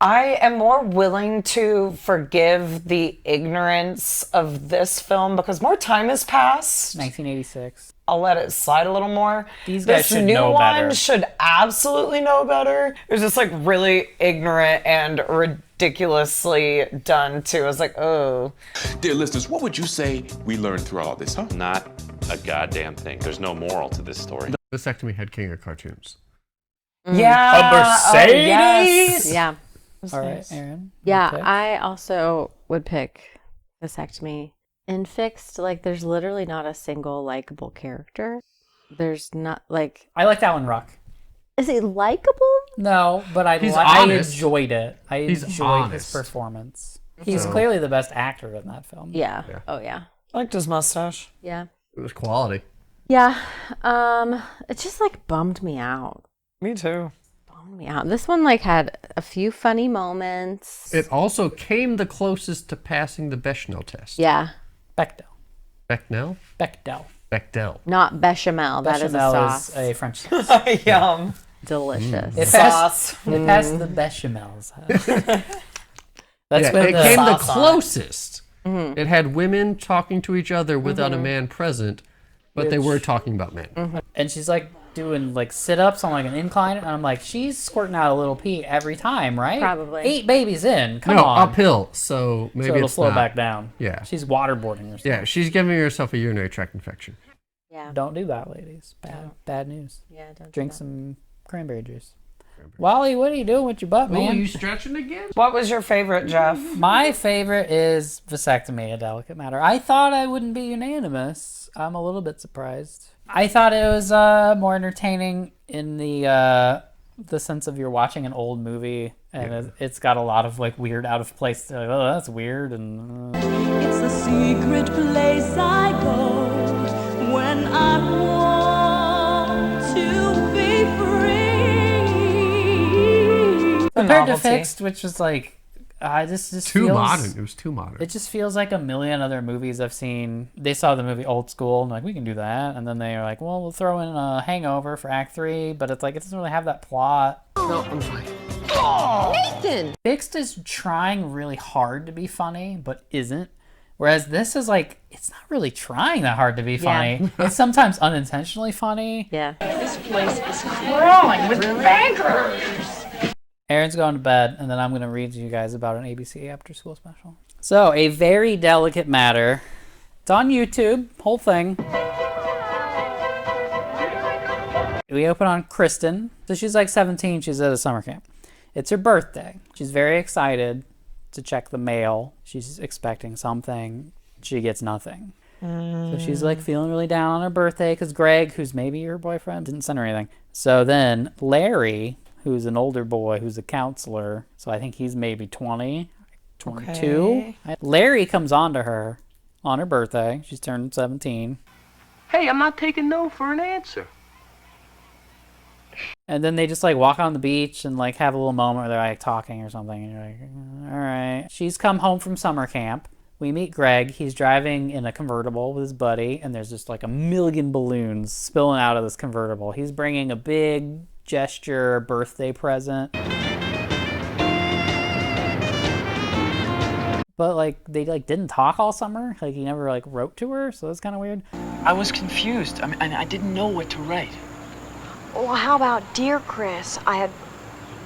I am more willing to forgive the ignorance of this film because more time has passed. 1986. I'll let it slide a little more. These guys should new know one better. should absolutely know better. It was just like really ignorant and ridiculously done too. I was like, oh. Dear listeners, what would you say we learned through all this, huh? Not a goddamn thing. There's no moral to this story. Vasectomy had king of cartoons. Yeah. A Mercedes? Oh, yes. Yeah. All right, Aaron. Yeah, Okay. I also would pick Vasectomy. In Fixed, like, there's literally not a single likable character. There's not, like... I like that one, Ruck. Is he likable? No, but I He's I honest. enjoyed it. I He's enjoyed his honest. performance. He's So- clearly the best actor in that film. Yeah. Oh, yeah. I liked his mustache. Yeah. It was quality. Yeah. It just, like, bummed me out. Me too. Bummed me out. This one, like, had a few funny moments. It also came the closest to passing the Bechdel test. Yeah. Bechdel. Bechdel? Bechdel. Not bechamel. That is a Bechamel sauce. is a French sauce. Yum. Delicious. It passed the bechamels. That's Yeah, when it came the sauce on it. closest. Mm-hmm. It had women talking to each other without a man present, but they were talking about men. And she's like doing like sit-ups on like an incline, and I'm like, she's squirting out a little pee every time, right? Probably. 8 babies in. Come No, on. uphill, so maybe so it'll it's flow not. back down. Yeah. She's waterboarding herself. Yeah, she's giving herself a urinary tract infection. Yeah. Don't do that, ladies. Bad news. Yeah, don't do Drink that. some cranberry juice. Wally, what are you doing with your butt, man? Oh, you stretching again? What was your favorite, Jeff? My favorite is Vasectomy, A Delicate Matter. I thought I wouldn't be unanimous. I'm a little bit surprised. I thought it was more entertaining in the sense of you're watching an old movie and it's got a lot of like weird out of place. Like, oh, that's weird. And It's a secret place I go when I want to be free. compared to Fixed, which was like, I just Too feels, modern. It was too modern. It just feels like a million other movies I've seen. They saw the movie Old School and like, we can do that. And then they were like, well, we'll throw in a Hangover for Act 3, but it's like, it doesn't really have that plot. No, I'm fine. Nathan! Fixed is trying really hard to be funny, but isn't. Whereas this is like, it's not really trying that hard to be funny. It's sometimes unintentionally funny. Yeah. This place is crawling with bankers. Aaron's going to bed, and then I'm going to read to you guys about an ABC after school special. So, A Very Delicate Matter. It's on YouTube, whole thing. We open on Kristen. So she's like 17, she's at a summer camp. It's her birthday. She's very excited to check the mail. She's expecting something. She gets nothing. So she's like feeling really down on her birthday because Greg, who's maybe her boyfriend, didn't send her anything. So then Larry, who's an older boy, who's a counselor, so I think he's maybe 20, 22. Okay. Larry comes on to her on her birthday. She's turned 17. Hey, I'm not taking no for an answer. And then they just like walk on the beach and like have a little moment where they're like talking or something. And you're like, all right. She's come home from summer camp. We meet Greg. He's driving in a convertible with his buddy, and there's just like a million balloons spilling out of this convertible. He's bringing a big gesture birthday present. But like they like didn't talk all summer. Like he never like wrote to her, so that's kind of weird. I was confused. I mean, I didn't know what to write. Well, how about, dear Chris, I had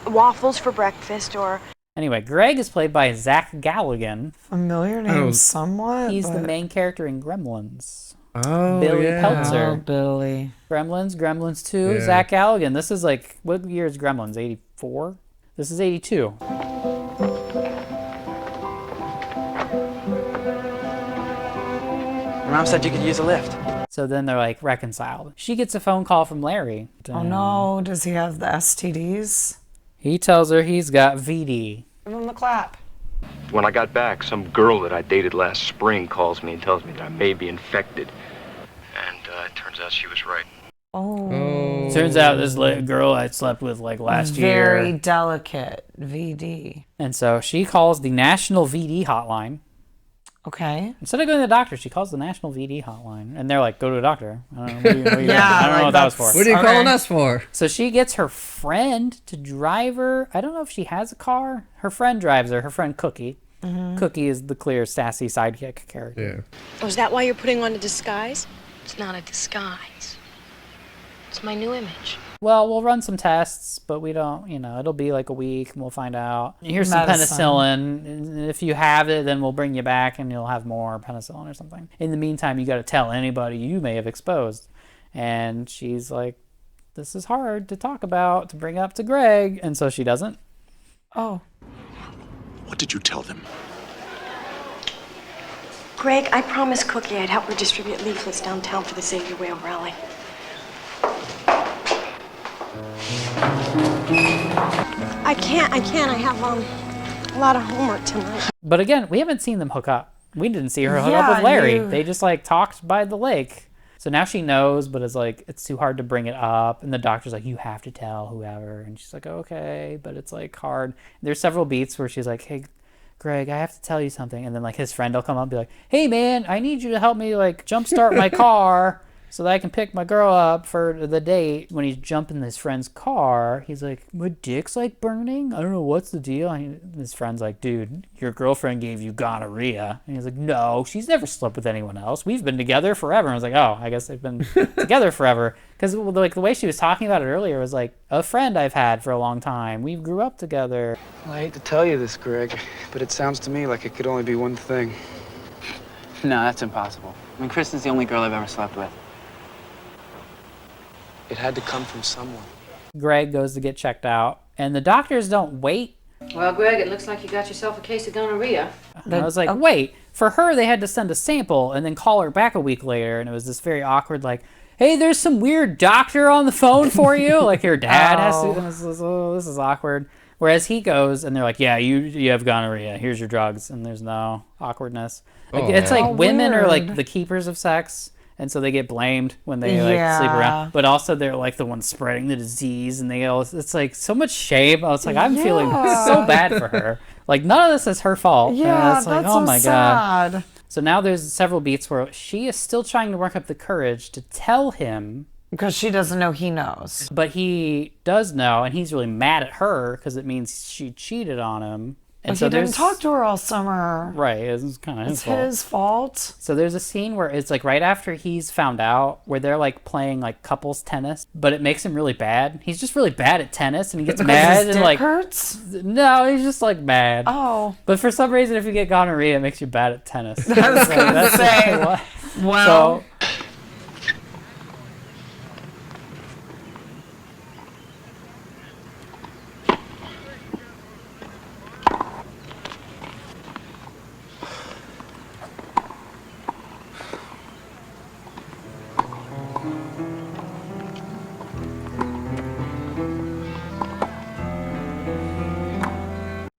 waffles for breakfast, or... Anyway, Greg is played by Zach Galligan. Familiar name somewhat. He's the but- main character in Gremlins. Oh, Billy yeah. Peltzer. Oh, Billy. Gremlins 2, Yeah. Zach Galligan. This is like, what year is Gremlins? 84? This is 82. Your mom said you could use a lift. So then they're like reconciled. She gets a phone call from Larry. Oh no, does he have the STDs? He tells her he's got VD. Give him the clap. When I got back, some girl that I dated last spring calls me and tells me that I may be infected. And it turns out she was right. Oh. Turns out this girl I slept with like last Very year. delicate. VD. And so she calls the National VD hotline. Okay. Instead of going to the doctor, she calls the National VD hotline, and they're like, "Go to a doctor." I don't know what I don't know what that was for. What are you calling us for? So she gets her friend to drive her. I don't know if she has a car. Her friend drives her. Her friend Cookie. Cookie is the clear sassy sidekick character. Yeah. Oh, is that why you're putting on a disguise? It's not a disguise. It's my new image. Well, we'll run some tests, but we don't, it'll be like a week and we'll find out. Here's some penicillin. And if you have it, then we'll bring you back and you'll have more penicillin or something. In the meantime, you got to tell anybody you may have exposed. And she's like, this is hard to talk about, to bring up to Greg. And so she doesn't. Oh. What did you tell them? Greg, I promised Cookie I'd help her distribute leaflets downtown for the Save Your Whale rally. I can't. I have a lot of homework tonight. But again, we haven't seen them hook up. We didn't see her hook up with Larry. They just like talked by the lake. So now she knows, but it's like, it's too hard to bring it up. And the doctor's like, you have to tell whoever. And she's like, okay, but it's like hard. There's several beats where she's like, hey, Greg, I have to tell you something. And then like his friend will come up and be like, hey man, I need you to help me like jumpstart my car so that I can pick my girl up for the date. When he's jumping his friend's car, he's like, my dick's like burning? I don't know, what's the deal? And his friend's like, dude, your girlfriend gave you gonorrhea. And he's like, no, she's never slept with anyone else. We've been together forever. And I was like, oh, I guess they've been together forever. Because like the way she was talking about it earlier was like, a friend I've had for a long time. We grew up together. Well, I hate to tell you this, Greg, but it sounds to me like it could only be one thing. No, that's impossible. I mean, Kristen's the only girl I've ever slept with. It had to come from someone. Greg goes to get checked out, and the doctors don't wait. Well, Greg, it looks like you got yourself a case of gonorrhea. And I was like, wait, for her, they had to send a sample and then call her back a week later, and it was this very awkward, like, hey, there's some weird doctor on the phone for you. Like, your dad has to, and this is awkward. Whereas he goes, and they're like, yeah, you have gonorrhea. Here's your drugs, and there's no awkwardness. Like, it's like women are like the keepers of sex. And so they get blamed when they like sleep around, but also they're like the ones spreading the disease, and it's like so much shame. I was like, I'm feeling so bad for her. Like none of this is her fault. Yeah, it's like, that's oh so my sad. God. So now there's several beats where she is still trying to work up the courage to tell him. Because she doesn't know he knows. But he does know, and he's really mad at her because it means she cheated on him. And so he didn't talk to her all summer. Right, it's kind of his fault. So there's a scene where it's like right after he's found out, where they're like playing like couples tennis, but it makes him really bad. He's just really bad at tennis, and he gets mad his and like hurts. No, he's just like mad. Oh, but for some reason, if you get gonorrhea, it makes you bad at tennis. I was gonna say. Well. So,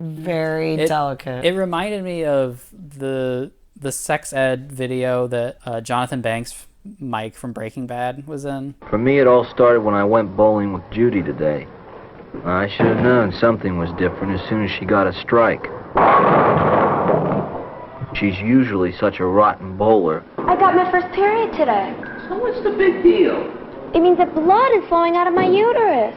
very delicate. It reminded me of the sex ed video that Jonathan Banks, Mike from Breaking Bad, was in. For me, it all started when I went bowling with Judy today. I should have known something was different as soon as she got a strike. She's usually such a rotten bowler. I got my first period today. So what's the big deal? It means that blood is flowing out of my uterus.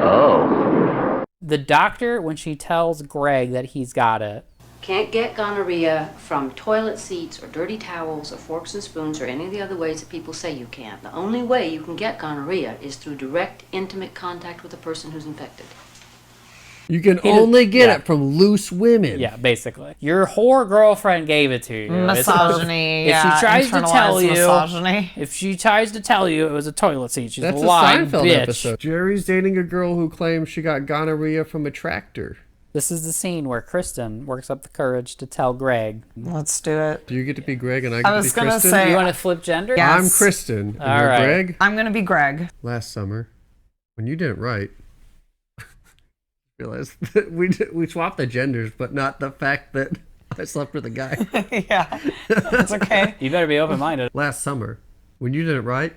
Oh. The doctor, when she tells Greg that he's got it, Can't get gonorrhea from toilet seats or dirty towels or forks and spoons or any of the other ways that people say you can. The only way you can get gonorrhea is through direct, intimate contact with a person who's infected. You can only get it from loose women. Yeah, basically. Your whore girlfriend gave it to you. Misogyny. If she tries to tell you, misogyny. if she tries to tell you it was a toilet seat, she's That's a lying Seinfeld bitch. episode. Jerry's dating a girl who claims she got gonorrhea from a tractor. This is the scene where Kristen works up the courage to tell Greg. Let's do it. Do you get to be Greg and I get to be Kristen? I was gonna say, you want to flip gender? Yes. I'm Kristen. And All you're right. Greg? I'm gonna be Greg. Last summer, when you didn't write, realized that we swapped the genders, but not the fact that I slept with a guy. Yeah, it's okay. You better be open-minded. Last summer, when you didn't write,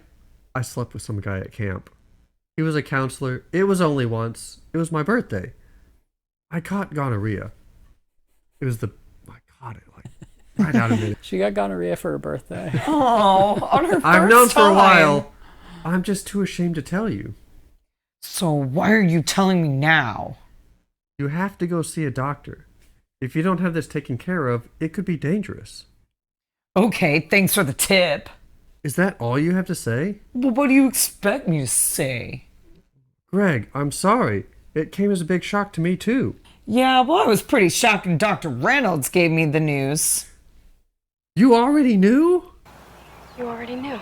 I slept with some guy at camp. He was a counselor. It was only once. It was my birthday. I caught gonorrhea. It was I caught it like right out of it. She got gonorrhea for her birthday. Oh, on her first I've known for a time. while. I'm just too ashamed to tell you. So why are you telling me now? You have to go see a doctor. If you don't have this taken care of, it could be dangerous. Okay, thanks for the tip. Is that all you have to say? Well, what do you expect me to say? Greg, I'm sorry. It came as a big shock to me, too. Yeah, well, I was pretty shocked when Dr. Reynolds gave me the news. You already knew? You already knew.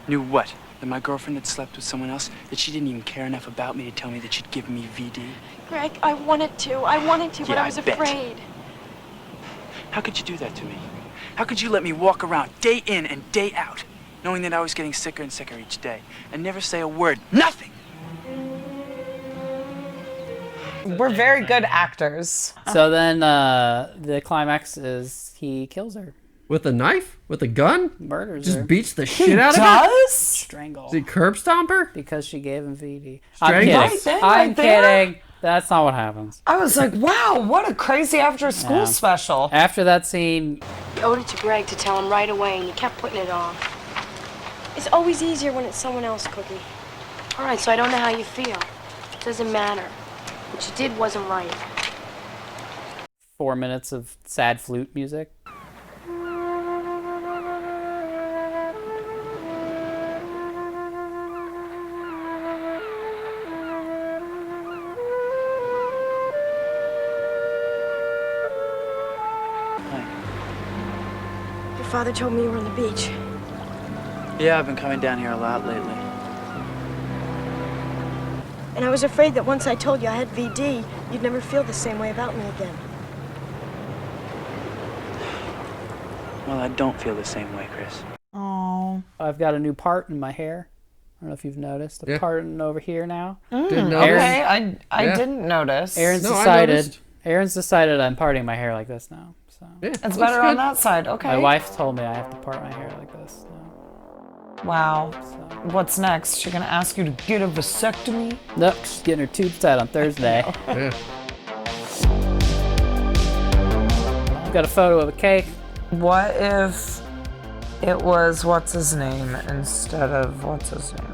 Knew what? That my girlfriend had slept with someone else? That she didn't even care enough about me to tell me that she'd give me VD? Greg, I wanted to, but Yeah, I was I bet. afraid. How could you do that to me? How could you let me walk around day in and day out, knowing that I was getting sicker and sicker each day, and never say a word? Nothing! We're very good actors. So then the climax is he kills her. With a knife? With a gun? Murders Just her. beats the shit out of her? Strangle. Is he curb stomp her? Because she gave him VD. Strangle? I'm kidding. Right there, I'm right there. kidding. That's not what happens. I was like, wow, what a crazy after-school Yeah. special. After that scene, You owed it to Greg to tell him right away, and you kept putting it off. It's always easier when it's someone else, Cookie. All right, so I don't know how you feel. It doesn't matter. What you did wasn't right. 4 minutes of sad flute music. Your father told me you were on the beach. Yeah, I've been coming down here a lot lately. And I was afraid that once I told you I had VD, you'd never feel the same way about me again. Well, I don't feel the same way, Chris. Oh. I've got a new part in my hair. I don't know if you've noticed. A parting over here now. Didn't notice. Okay, I didn't notice. Aaron's No, I decided. noticed. Aaron's decided I'm parting my hair like this now. So It's better on that side. Okay. my wife told me I have to part my hair like this. Wow. What's next? She gonna ask you to get a vasectomy? Nope, she's getting her tubes tied on Thursday. Got a photo of a cake. What if it was what's his name instead of what's his name?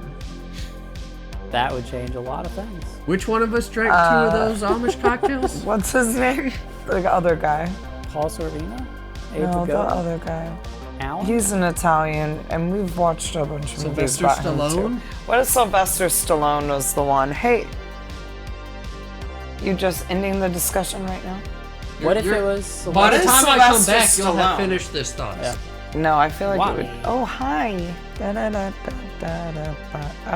That would change a lot of things. Which one of us drank 2 of those Amish cocktails? What's his name? The other guy. Paul Sorvino? Abe No, the Vigoda? other guy. Alan? He's an Italian, and we've watched a bunch of movies Sylvester about him Stallone? too. What if Sylvester Stallone was the one? Hey, you just ending the discussion right now? What if it was... By the time I come back, Sylvester you'll have Stallone? finished this thought. Yeah. No, I feel like Why? it would. Oh, hi. I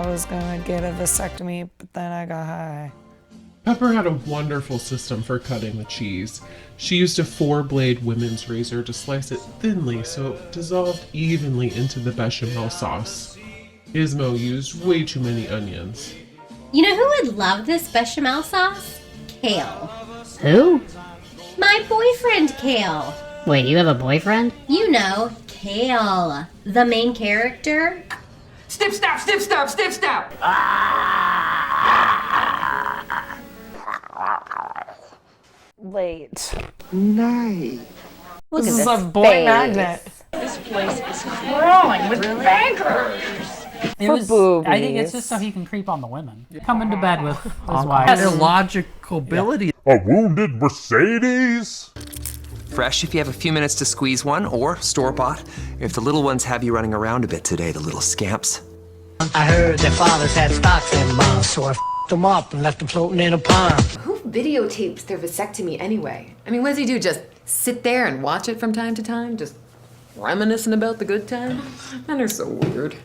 was gonna get a vasectomy, but then I got high. Pepper had a wonderful system for cutting the cheese. She used a 4-blade women's razor to slice it thinly so it dissolved evenly into the bechamel sauce. Ismo used way too many onions. You know who would love this bechamel sauce? Kale. Who? My boyfriend, Kale. Wait, you have a boyfriend? You know, Kale. The main character. Snip, snap, snip, snap, snip, snap. Late. Nice. This is a boy magnet. This place is crawling with bankers. It For was, boobies. I think it's just so he can creep on the women. Come into bed with his That wife. illogical ability. A wounded Mercedes? Fresh if you have a few minutes to squeeze one, or store-bought if the little ones have you running around a bit today, the little scamps. I heard their fathers had stocks in bonds, so I f***ed them up and left them floating in a pond. Who videotapes their vasectomy anyway? I mean, what does he do? Just sit there and watch it from time to time? Just reminiscing about the good time? Men are so weird.